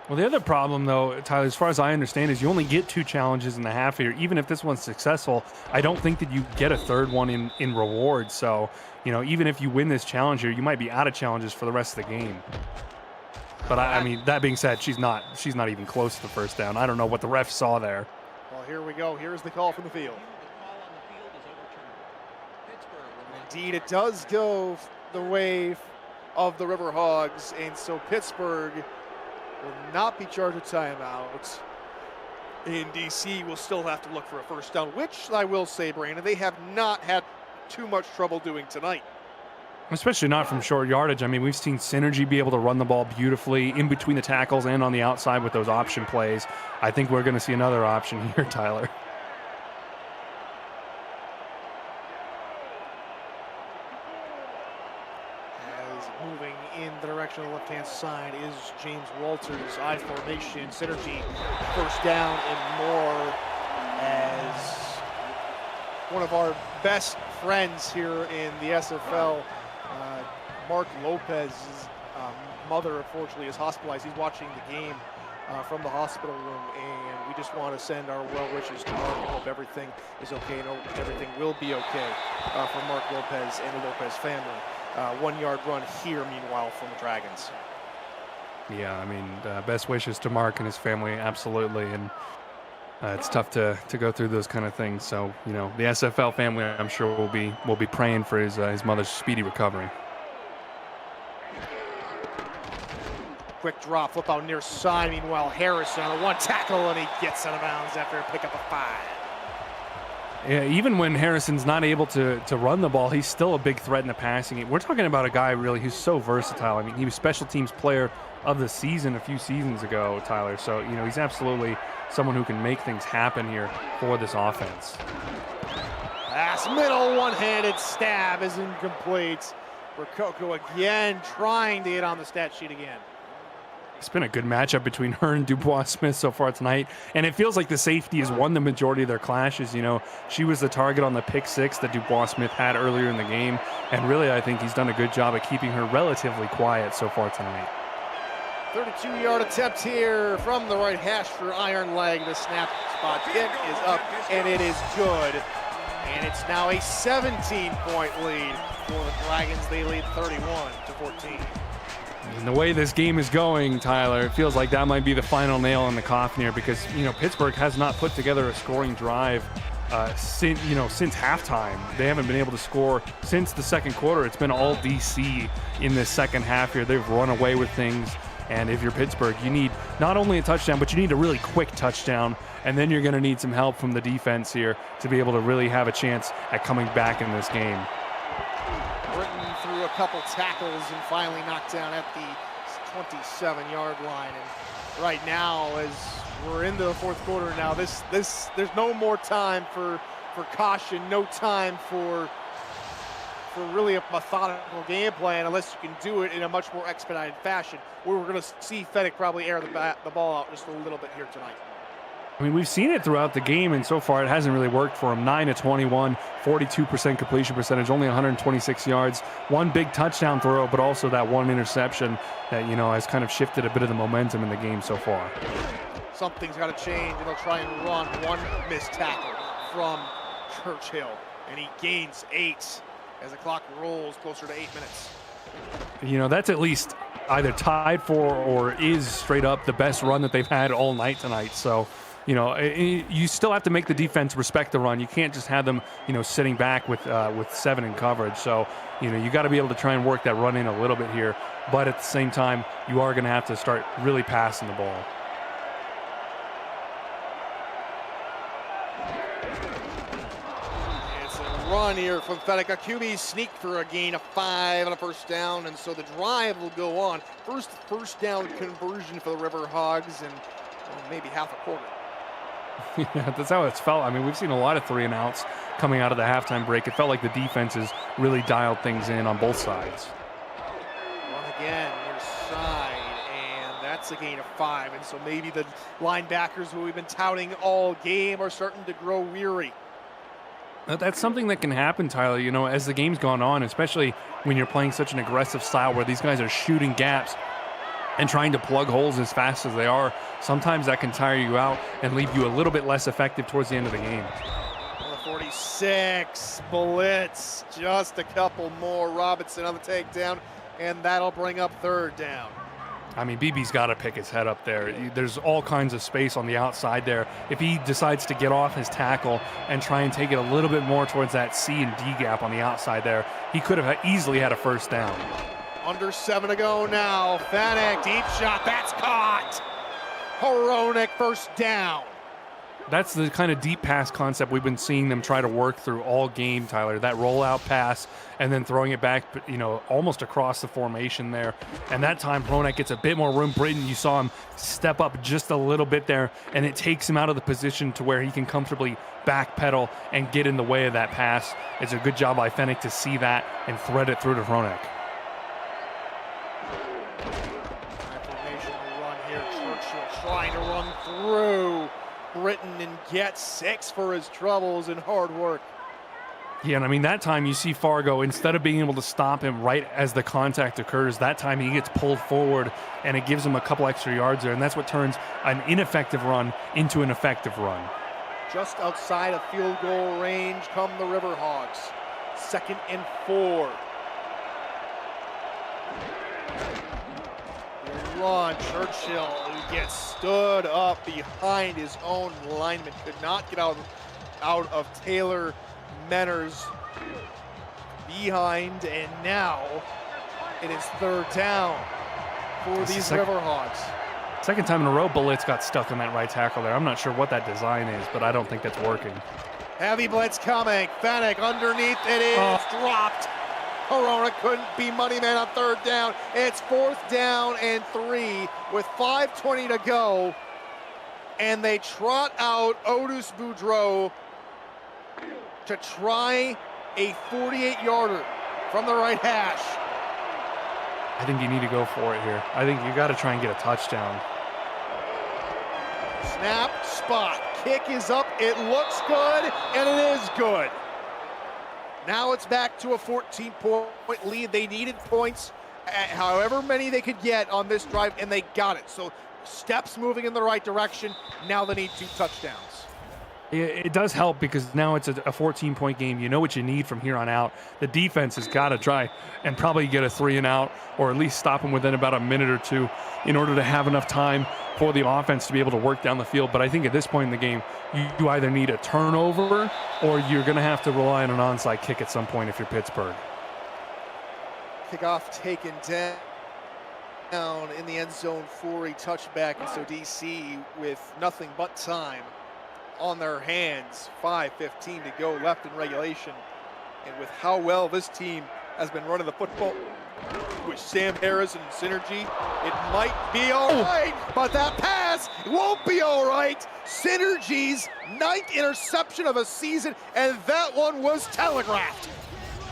Well, the other problem, though, Tyler, as far as I understand, is you only get 2 challenges in the half here. Even if this one's successful, I don't think that you get a third one in reward. So, you know, even if you win this challenge here, you might be out of challenges for the rest of the game. But I mean, that being said, she's not even close to the first down. I don't know what the ref saw there. Well, here we go. Here's the call from the field. Indeed, it does go the way of the Riverhogs, and so Pittsburgh will not be charged with timeout. And DC will still have to look for a first down, which I will say, Brandon, they have not had too much trouble doing tonight. Especially not from short yardage. I mean, we've seen Synergy be able to run the ball beautifully in between the tackles and on the outside with those option plays. I think we're going to see another option here, Tyler. As moving in the direction of the left-hand side is James Walters. I formation, Synergy, first down and more, as one of our best friends here in the SFL, Mark Lopez's mother, unfortunately, is hospitalized. He's watching the game from the hospital room, and we just want to send our well wishes to Mark and hope everything is okay and everything will be okay for Mark Lopez and the Lopez family. 1 yard run here, meanwhile, from the Dragons. Yeah, I mean, best wishes to Mark and his family, absolutely. And it's tough to go through those kind of things. So, you know, the SFL family, I'm sure, will be praying for his mother's speedy recovery. Quick drop, flip out near side. Meanwhile, Harrison on the one tackle, and he gets out of bounds after a pickup of 5. Yeah, even when Harrison's not able to run the ball, he's still a big threat in the passing game. We're talking about a guy really who's so versatile. I mean, he was special teams player of the season a few seasons ago, Tyler. So, you know, he's absolutely someone who can make things happen here for this offense. Pass middle, one-handed stab is incomplete. Prokopka again trying to get on the stat sheet again. It's been a good matchup between her and Dubois Smith so far tonight, and it feels like the safety has won the majority of their clashes. You know, she was the target on the pick 6 that Dubois Smith had earlier in the game, and really I think he's done a good job at keeping her relatively quiet so far tonight. 32-yard attempt here from the right hash for Iron Leg. The snap spot kick is up, and it is good. And it's now a 17-point lead for the Dragons. They lead 31-14. And the way this game is going, Tyler, it feels like that might be the final nail in the coffin here, because, you know, Pittsburgh has not put together a scoring drive since halftime. They haven't been able to score since the second quarter. It's been all DC in this second half here. They've run away with things. And if you're Pittsburgh, you need not only a touchdown, but you need a really quick touchdown. And then you're going to need some help from the defense here to be able to really have a chance at coming back in this game. Britton threw a couple tackles and finally knocked down at the 27-yard line. And right now, as we're into the fourth quarter now, there's no more time for caution, no time for really a methodical game plan unless you can do it in a much more expedited fashion. We're going to see Fedek probably air the ball out just a little bit here tonight. I mean, we've seen it throughout the game, and so far it hasn't really worked for him. 9 of 21, 42% completion percentage, only 126 yards, one big touchdown throw, but also that one interception that, you know, has kind of shifted a bit of the momentum in the game so far. Something's got to change, and they'll try and run. One missed tackle from Churchill, and he gains 8 as the clock rolls closer to 8 minutes. You know, that's at least either tied for or is straight up the best run that they've had all night tonight. So, you know, you still have to make the defense respect the run. You can't just have them, you know, sitting back with 7 in coverage. So, you know, you got to be able to try and work that run in a little bit here. But at the same time, you are going to have to start really passing the ball. It's a run here from Fennec. A QB sneak for a gain of 5 on a first down, and so the drive will go on. First down conversion for the River Hogs, and maybe half a quarter. Yeah, that's how it's felt. I mean, we've seen a lot of 3-and-outs coming out of the halftime break. It felt like the defenses really dialed things in on both sides. Run again, near side, and that's a gain of 5. And so maybe the linebackers who we've been touting all game are starting to grow weary. That's something that can happen, Tyler, you know, as the game's gone on, especially when you're playing such an aggressive style where these guys are shooting gaps and trying to plug holes as fast as they are. Sometimes that can tire you out and leave you a little bit less effective towards the end of the game. 46, blitz, just a couple more. Robinson on the takedown, and that'll bring up 3rd down. I mean, BB's got to pick his head up there. There's all kinds of space on the outside there. If he decides to get off his tackle and try and take it a little bit more towards that C and D gap on the outside there, he could have easily had a first down. Under 7 to go now. Fennec, deep shot, that's caught. Horonek, first down. That's the kind of deep pass concept we've been seeing them try to work through all game, Tyler. That rollout pass and then throwing it back, you know, almost across the formation there. And that time, Horonek gets a bit more room. Britton, you saw him step up just a little bit there, and it takes him out of the position to where he can comfortably backpedal and get in the way of that pass. It's a good job by Fennec to see that and thread it through to Horonek. Trying to run through Britton and get 6 for his troubles and hard work. Yeah, and I mean, that time you see Fargo, instead of being able to stop him right as the contact occurs, that time he gets pulled forward and it gives him a couple extra yards there, and that's what turns an ineffective run into an effective run. Just outside of field goal range come the Riverhawks. 2nd and 4. Run, Churchill, who gets stood up behind his own lineman, could not get out of Taylor Menner's behind, and now it is 3rd down for these Riverhawks. Second time in a row, Blitz got stuck on that right tackle there. I'm not sure what that design is, but I don't think that's working. Heavy blitz coming. Fennec underneath. It is dropped. Corona couldn't be money man on 3rd down. It's 4th down and 3 with 5:20 to go. And they trot out Otis Boudreau to try a 48-yarder from the right hash. I think you need to go for it here. I think you got to try and get a touchdown. Snap, spot, kick is up. It looks good, and it is good. Now it's back to a 14-point lead. They needed points, however many they could get on this drive, and they got it. So steps moving in the right direction. Now they need 2 touchdowns. It does help because now it's a 14-point game. You know what you need from here on out. The defense has got to try and probably get a 3-and-out or at least stop them within about a minute or 2 in order to have enough time for the offense to be able to work down the field. But I think at this point in the game, you either need a turnover or you're going to have to rely on an onside kick at some point if you're Pittsburgh. Kickoff taken down in the end zone for a touchback. And so DC with nothing but time on their hands. 5:15 to go left in regulation. And with how well this team has been running the football with Sam Harris and synergy, it might be all right, but that pass won't be all right. Synergy's 9th interception of a season, and that one was telegraphed.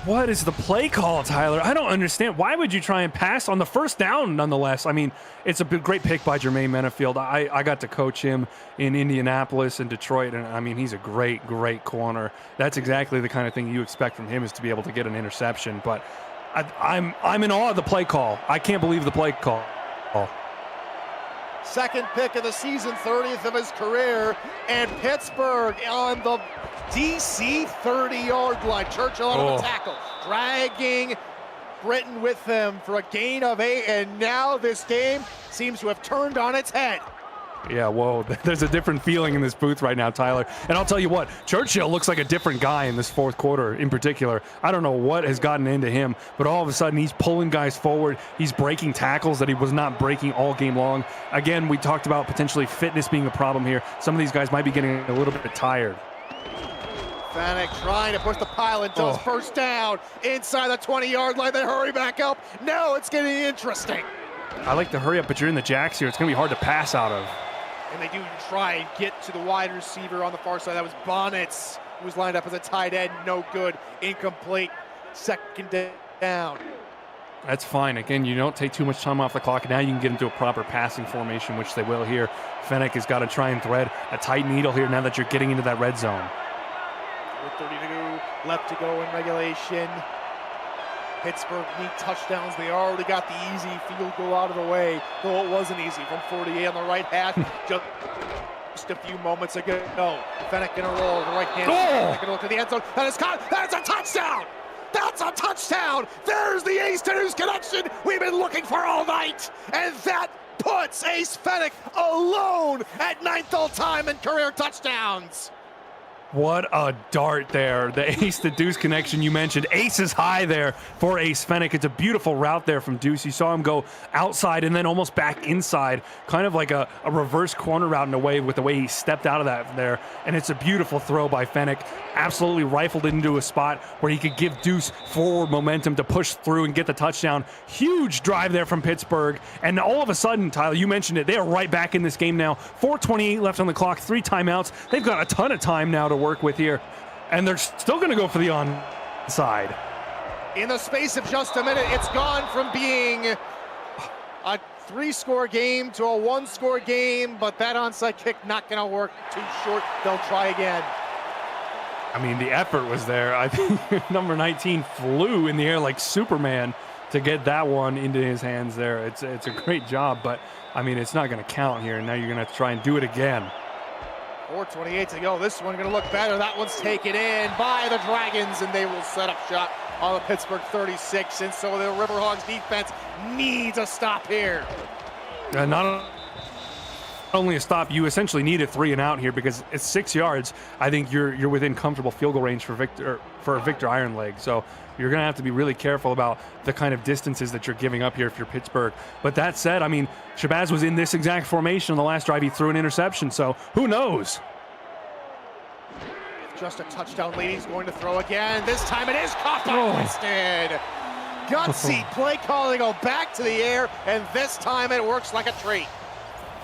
What is the play call, Tyler? I don't understand. Why would you try and pass on the first down nonetheless? I mean, it's a great pick by Jermaine Menafield. I got to coach him in Indianapolis and Detroit, and I mean, he's a great corner. That's exactly the kind of thing you expect from him, is to be able to get an interception. But I'm in awe of the play call. I can't believe the play call. Second pick of the season, 30th of his career, and Pittsburgh on the DC 30-yard line. Churchill out of the tackle, dragging Britton with them for a gain of 8, and now this game seems to have turned on its head. Yeah, whoa, there's a different feeling in this booth right now, Tyler. And I'll tell you what, Churchill looks like a different guy in this fourth quarter in particular. I don't know what has gotten into him, but all of a sudden he's pulling guys forward. He's breaking tackles that he was not breaking all game long. Again, we talked about potentially fitness being a problem here. Some of these guys might be getting a little bit tired. Fennec trying to push the pile and does first down inside the 20-yard line. They hurry back up. Now it's getting interesting. I like to hurry up, but you're in the jacks here. It's going to be hard to pass out of. And they do try and get to the wide receiver on the far side. That was Bonnets, who was lined up as a tight end. No good. Incomplete. Second down. That's fine. Again, you don't take too much time off the clock. Now you can get into a proper passing formation, which they will here. Fennec has got to try and thread a tight needle here now that you're getting into that red zone. 30 to go, left to go in regulation. Pittsburgh need touchdowns. They already got the easy field goal out of the way, though it wasn't easy from 48 on the right half just a few moments ago. Fennec in a roll, the right hand. Going to look to the end zone. That is caught. That's a touchdown. That's a touchdown. There's the Ace to News connection we've been looking for all night. And that puts Ace Fennec alone at 9th all-time in career touchdowns. What a dart there. The Ace to Deuce connection you mentioned. Ace is high there for Ace Fennec. It's a beautiful route there from Deuce. You saw him go outside and then almost back inside, kind of like a reverse corner route in a way with the way he stepped out of that there. And it's a beautiful throw by Fennec. Absolutely rifled into a spot where he could give Deuce forward momentum to push through and get the touchdown. Huge drive there from Pittsburgh. And all of a sudden, Tyler, you mentioned it, they are right back in this game now. 4:28 left on the clock, 3 timeouts. They've got a ton of time now to work with here, and they're still going to go for the onside. In the space of just a minute, it's gone from being a 3-score game to a 1-score game, but that onside kick not going to work. Too short. They'll try again. I mean, the effort was there. I think number 19 flew in the air like Superman to get that one into his hands there. It's a great job, but I mean, it's not going to count here. Now you're going to try and do it again. 4:28 to go. This one's going to look better. That one's taken in by the Dragons, and they will set up shop on the Pittsburgh 36. And so the Riverhawks defense needs a stop here. Not only a stop, you essentially need a 3 and out here because it's 6 yards. I think you're within comfortable field goal range for Victor Ironleg. So you're going to have to be really careful about the kind of distances that you're giving up here if you're Pittsburgh. But that said, I mean, Shabazz was in this exact formation on the last drive. He threw an interception, so who knows? Just a touchdown lead. He's going to throw again. This time it is caught by Winston. Gutsy play calling, go back to the air, and this time it works like a treat.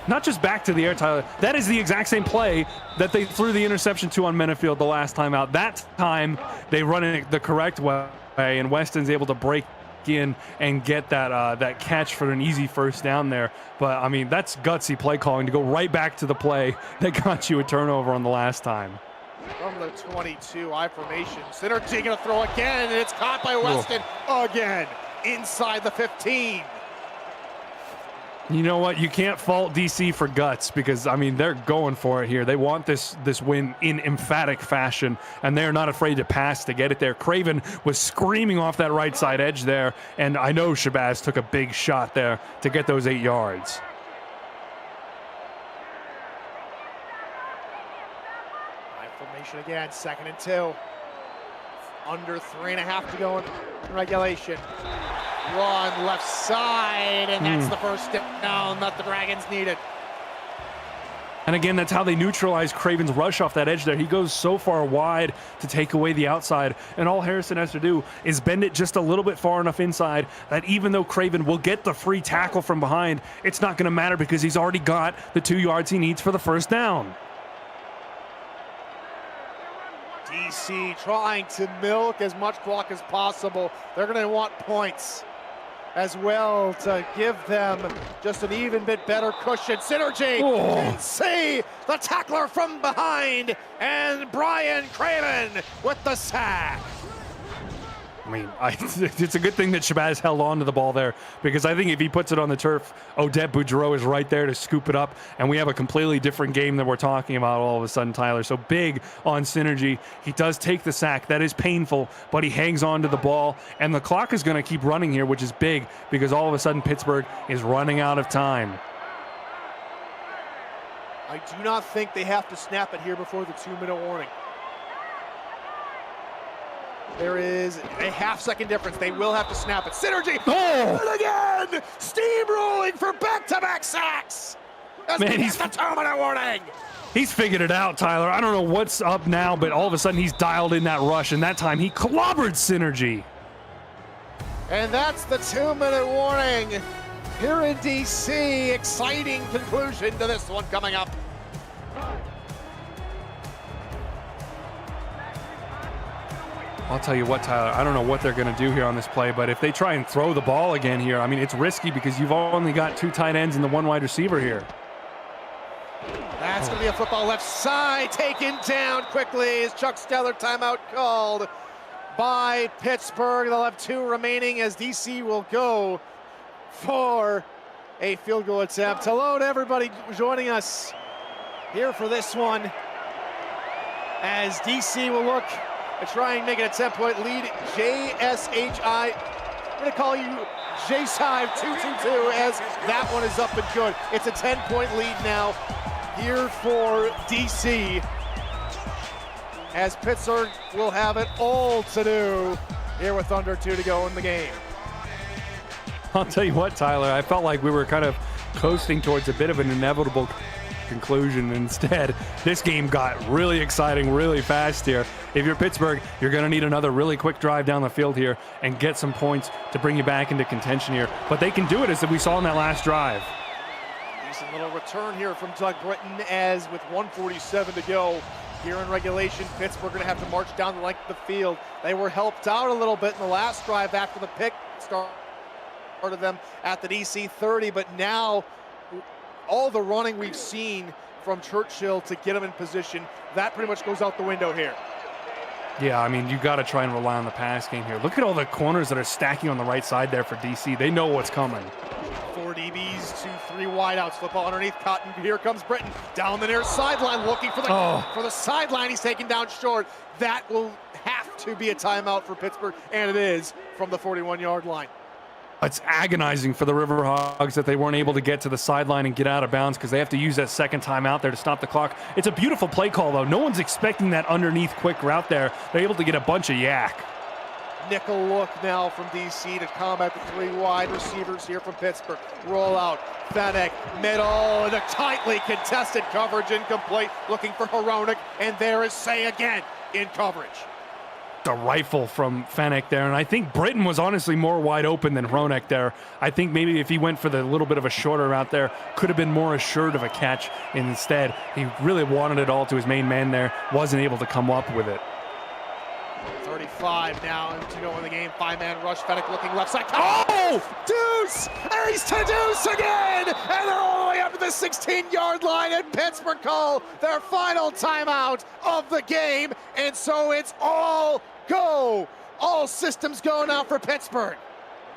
Not just back to the air, Tyler. That is the exact same play that they threw the interception to on Menafield the last time out. That time they run it the correct way, and Weston's able to break in and get that catch for an easy first down there. But I mean, that's gutsy play calling to go right back to the play that got you a turnover on the last time. From the 22 I formation, Synergy gonna throw again, and it's caught by Weston again inside the 15. You know what? You can't fault DC for guts because, I mean, they're going for it here. They want this win in emphatic fashion, and they're not afraid to pass to get it there. Craven was screaming off that right side edge there, and I know Shabazz took a big shot there to get those 8 yards. High formation again, 2nd and 2. Under 3.5 to go in regulation. Run left side, and that's the first down that the Dragons needed. And again, that's how they neutralize Craven's rush off that edge there. He goes so far wide to take away the outside, and all Harrison has to do is bend it just a little bit far enough inside that even though Craven will get the free tackle from behind, it's not going to matter because he's already got the 2 yards he needs for the first down. DC trying to milk as much clock as possible. They're going to want points as well to give them just an even bit better cushion. Synergy, DC, the tackler from behind, and Brian Craven with the sack. I mean, it's a good thing that Shabazz held on to the ball there, because I think if he puts it on the turf, Odette Boudreau is right there to scoop it up, and we have a completely different game that we're talking about all of a sudden, Tyler. So big on Synergy. He does take the sack. That is painful, but he hangs on to the ball, and the clock is going to keep running here, which is big, because all of a sudden Pittsburgh is running out of time. I do not think they have to snap it here before the 2-minute warning. There is a half-second difference. They will have to snap it. Synergy! And again! Steamrolling for back-to-back sacks! Man, he's the 2-minute warning! He's figured it out, Tyler. I don't know what's up now, but all of a sudden he's dialed in that rush, and that time he clobbered Synergy. And that's the 2-minute warning here in DC. Exciting conclusion to this one coming up. I'll tell you what, Tyler, I don't know what they're going to do here on this play, but if they try and throw the ball again here, I mean, it's risky because you've only got 2 tight ends and the 1 wide receiver here. That's going to be a football left side, taken down quickly as Chuck Steller timeout called by Pittsburgh. They'll have 2 remaining as DC will go for a field goal attempt. Hello to everybody joining us here for this one as DC will look to try and make it a 10-point lead. JSHI, I'm going to call you JShive 222 as that one is up and good. It's a 10-point lead now here for DC as Pittsburgh will have it all to do here with under 2 to go in the game. I'll tell you what, Tyler, I felt like we were kind of coasting towards a bit of an inevitable conclusion. Instead, this game got really exciting really fast here. If you're Pittsburgh, you're going to need another really quick drive down the field here and get some points to bring you back into contention here. But they can do it, as we saw in that last drive. Decent little return here from Doug Britton as with 1:47 to go here in regulation, Pittsburgh going to have to march down the length of the field. They were helped out a little bit in the last drive after the pick started them at the DC 30, but now all the running we've seen from Churchill to get him in position, that pretty much goes out the window here. Yeah, I mean, you got to try and rely on the pass game here. Look at all the corners that are stacking on the right side there for DC. They know what's coming. 4 DBs to 3 wideouts. Football underneath Cotton. Here comes Britton down the near sideline, looking for the sideline. He's taken down short. That will have to be a timeout for Pittsburgh, and it is from the 41-yard line. It's agonizing for the Riverhogs that they weren't able to get to the sideline and get out of bounds because they have to use that second time out there to stop the clock. It's a beautiful play call, though. No one's expecting that underneath quick route there. They're able to get a bunch of yak. Nickel look now from DC to combat the 3 wide receivers here from Pittsburgh. Roll out, Fennec, middle, and a tightly contested coverage, incomplete, looking for Hronek, and there is Say again in coverage. A rifle from Fennec there, and I think Britton was honestly more wide open than Hronek there. I think maybe if he went for the little bit of a shorter route there, could have been more assured of a catch. Instead, he really wanted it all to his main man there, wasn't able to come up with it. 35 now to go in the game. 5-man rush. Fennec looking left side. Oh! Deuce! Ace to Deuce again! And they're all the way up to the 16-yard line, and Pittsburgh call their final timeout of the game. And so it's all go. All systems go now for Pittsburgh.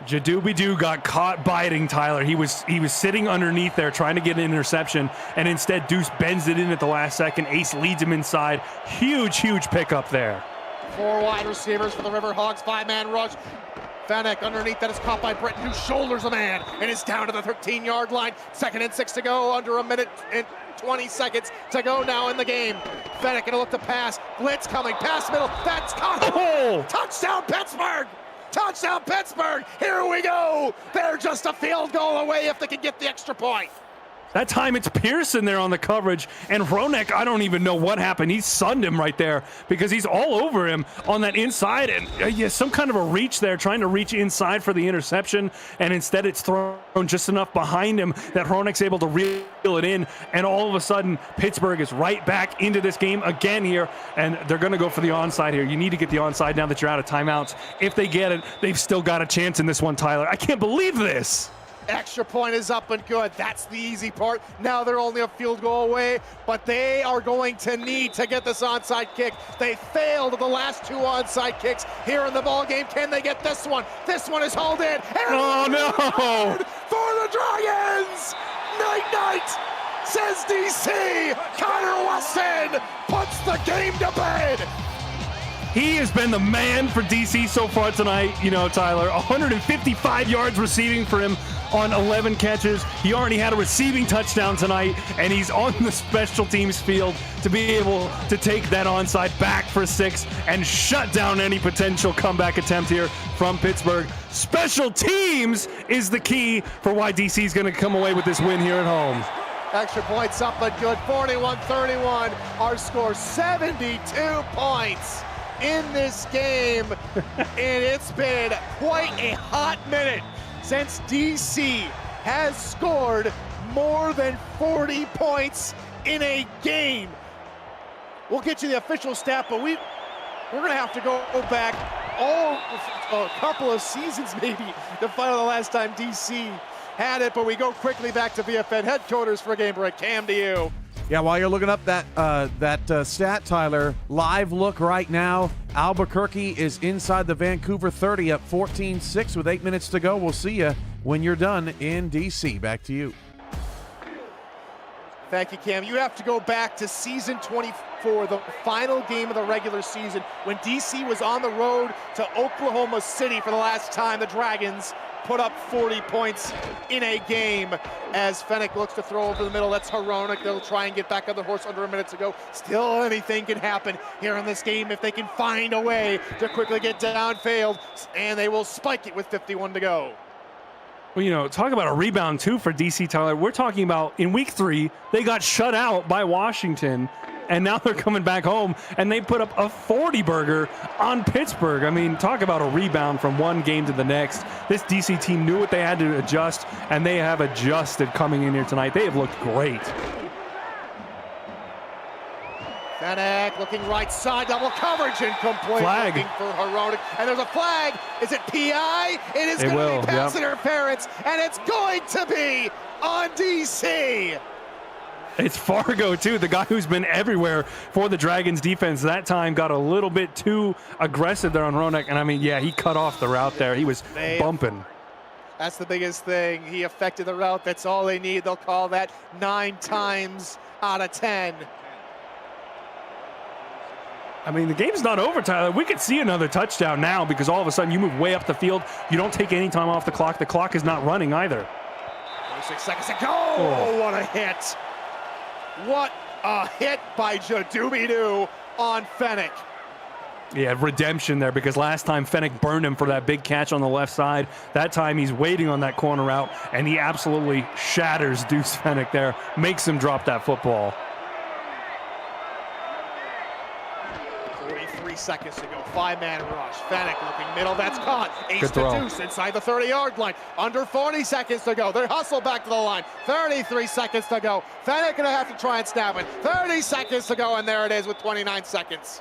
Jadooby-Doo got caught biting, Tyler. He was sitting underneath there trying to get an interception, and instead Deuce bends it in at the last second. Ace leads him inside. Huge pickup there. 4 wide receivers for the Riverhogs. 5-man rush. Fennec underneath, that is caught by Britton, who shoulders a man and is down to the 13-yard line. 2nd and 6 to go, under a minute and 20 seconds to go now in the game. Fennec gonna look to pass. Blitz coming, pass middle. That's caught. Oh! Touchdown Pittsburgh! Touchdown Pittsburgh! Here we go! They're just a field goal away if they can get the extra point. That time it's Pearson there on the coverage, and Hronek, I don't even know what happened. He sunned him right there because he's all over him on that inside, and yeah, some kind of a reach there, trying to reach inside for the interception, and instead it's thrown just enough behind him that Hronek's able to reel it in, and all of a sudden Pittsburgh is right back into this game again here, and they're going to go for the onside here. You need to get the onside now that you're out of timeouts. If they get it, they've still got a chance in this one, Tyler. I can't believe this. Extra point is up and good. That's the easy part. Now they're only a field goal away, but they are going to need to get this onside kick. They failed the last 2 onside kicks here in the ball game. Can they get this one? This one is hauled in. Oh no! For the Dragons! Night, says DC. Connor Weston puts the game to bed. He has been the man for DC so far tonight. You know, Tyler, 155 yards receiving for him on 11 catches. He already had a receiving touchdown tonight, and he's on the special teams field to be able to take that onside back for 6 and shut down any potential comeback attempt here from Pittsburgh. Special teams is the key for why DC is going to come away with this win here at home. Extra points up and good. 41-31. Our score 72 points in this game, and it's been quite a hot minute since DC has scored more than 40 points in a game. We'll get you the official stat, but we're gonna have to go back a couple of seasons maybe to find out the last time DC had it, but we go quickly back to VFN headquarters for a game break. Cam, to you. Yeah, while you're looking up that stat, Tyler, live look right now. Albuquerque is inside the Vancouver 30 up 14-6 with 8 minutes to go. We'll see you when you're done in D.C. Back to you. Thank you, Cam. You have to go back to season 24, the final game of the regular season, when D.C. was on the road to Oklahoma City for the last time. The Dragons put up 40 points in a game as Fennec looks to throw over the middle. That's Hronek. They'll try and get back on the horse under a minute to go. Still anything can happen here in this game if they can find a way to quickly get downfield, and they will spike it with 51 to go. Well, you know, talk about a rebound too for DC, Tyler. We're talking about in week 3, they got shut out by Washington, and now they're coming back home and they put up a 40-burger on Pittsburgh. I mean, talk about a rebound from one game to the next. This DC team knew what they had to adjust, and they have adjusted coming in here tonight. They have looked great. Fennec looking right side, double coverage, incomplete. Flag. Looking for Hronek, and there's a flag. Is it PI? It is going to be pass interference, and it's going to be on DC. It's Fargo, too, the guy who's been everywhere for the Dragons defense. That time got a little bit too aggressive there on Hronek, and I mean, yeah, he cut off the route there. He was bumping. That's the biggest thing. He affected the route. That's all they need. They'll call that 9 times out of 10. I mean, the game's not over, Tyler. We could see another touchdown now because all of a sudden you move way up the field. You don't take any time off the clock. The clock is not running either. 26 seconds to go. Oh, what a hit. What a hit by Jadubidoo on Fennec. Yeah, redemption there because last time Fennec burned him for that big catch on the left side. That time he's waiting on that corner route, and he absolutely shatters Deuce Fennec there, makes him drop that football. 43 seconds to go. 5-man rush. Fennec looking middle. That's caught. Ace to Deuce inside the 30-yard line. Under 40 seconds to go. They hustle back to the line. 33 seconds to go. Fennec going to have to try and snap it. 30 seconds to go, and there it is with 29 seconds.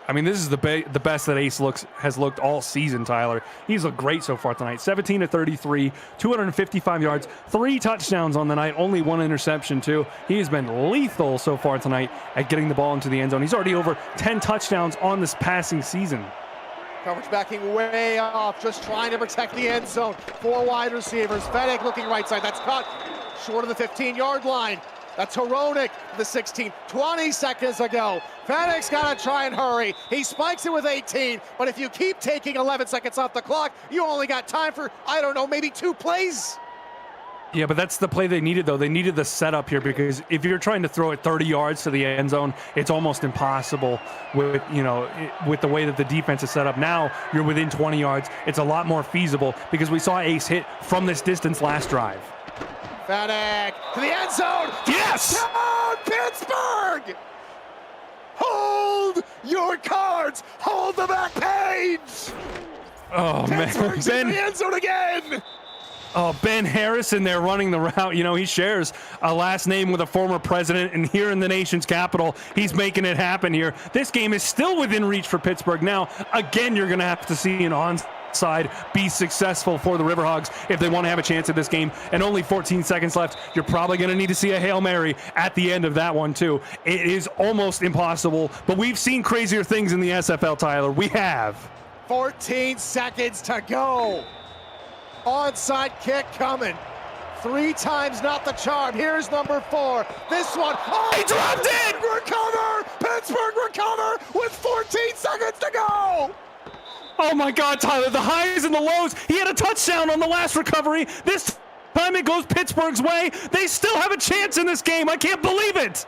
I mean, this is the best that Ace has looked all season, Tyler. He's looked great so far tonight. 17 to 33, 255 yards, 3 touchdowns on the night, only 1 interception, too. He has been lethal so far tonight at getting the ball into the end zone. He's already over 10 touchdowns on this passing season. Coverage backing way off, just trying to protect the end zone. 4 wide receivers. Fennec looking right side. That's caught short of the 15-yard line. That's Hronek, the 16, 20 seconds ago. Fennec's got to try and hurry. He spikes it with 18, but if you keep taking 11 seconds off the clock, you only got time for, I don't know, maybe 2 plays. Yeah, but that's the play they needed, though. They needed the setup here because if you're trying to throw it 30 yards to the end zone, it's almost impossible with, you know, with the way that the defense is set up. Now you're within 20 yards. It's a lot more feasible because we saw Ace hit from this distance last drive. Fennec to the end zone. Yes! Touchdown, Pittsburgh! Hold your cards. Hold the back page. Oh, man. Pittsburgh's in the end zone again. Oh, Ben Harrison there running the route. You know, he shares a last name with a former president, and here in the nation's capital, he's making it happen here. This game is still within reach for Pittsburgh. Now, again, you're going to have to see an onside be successful for the Riverhogs if they want to have a chance at this game. And only 14 seconds left. You're probably going to need to see a Hail Mary at the end of that one, too. It is almost impossible, but we've seen crazier things in the SFL, Tyler. We have. 14 seconds to go. Onside kick coming. 3 times not the charm. Here's number 4. This one. Oh, He dropped it! Recover! Pittsburgh recover with 14 seconds to go! Oh my God, Tyler, the highs and the lows. He had a touchdown on the last recovery. This time it goes Pittsburgh's way. They still have a chance in this game. I can't believe it.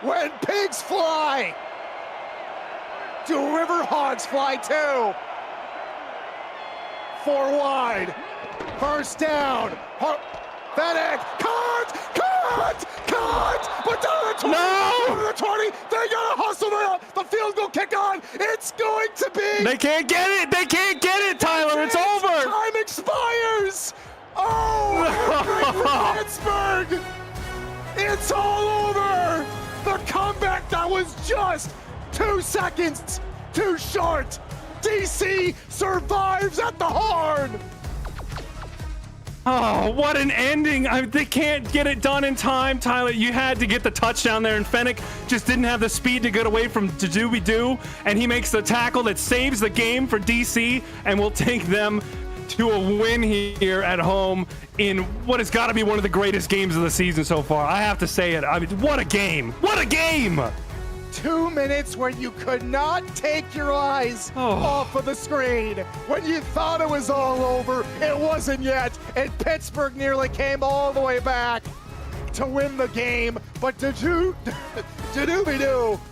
When pigs fly, do Riverhogs fly too? 4 wide. First down. Fennec. Cut! But down to the 20. No! Down to the 20. They gotta hustle the field goal kick on. It's going to be. They can't get it. They can't get it, Tyler. It's over. Time expires. Oh, Pittsburgh. It's all over. The comeback that was just 2 seconds too short. DC survives at the horn. Oh, what an ending. They can't get it done in time, Tyler. You had to get the touchdown there, and Fennec just didn't have the speed to get away from Doo, and he makes the tackle that saves the game for DC, and will take them to a win here at home in what has got to be one of the greatest games of the season so far. I have to say it. I mean, what a game. What a game. 2 minutes where you could not take your eyes off of the screen. When you thought it was all over, it wasn't yet. And Pittsburgh nearly came all the way back to win the game. But Doo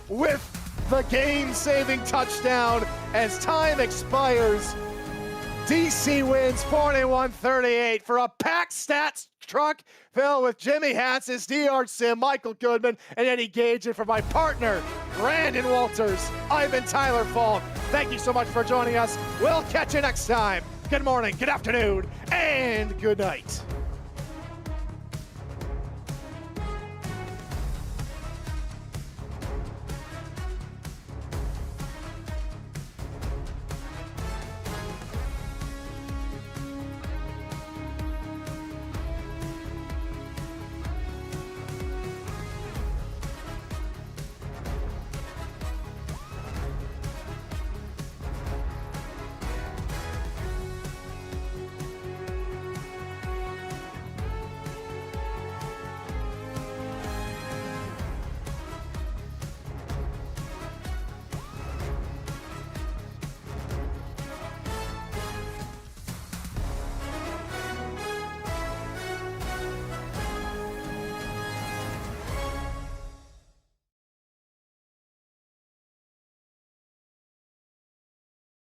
with the game-saving touchdown as time expires. DC wins 41-38 for a packed stats truck filled with Jimmy Hansis, DR Sim, Michael Goodman, and Eddie Gage. And for my partner, Brandon Walters, I've been Tyler Falk. Thank you so much for joining us. We'll catch you next time. Good morning, good afternoon, and good night.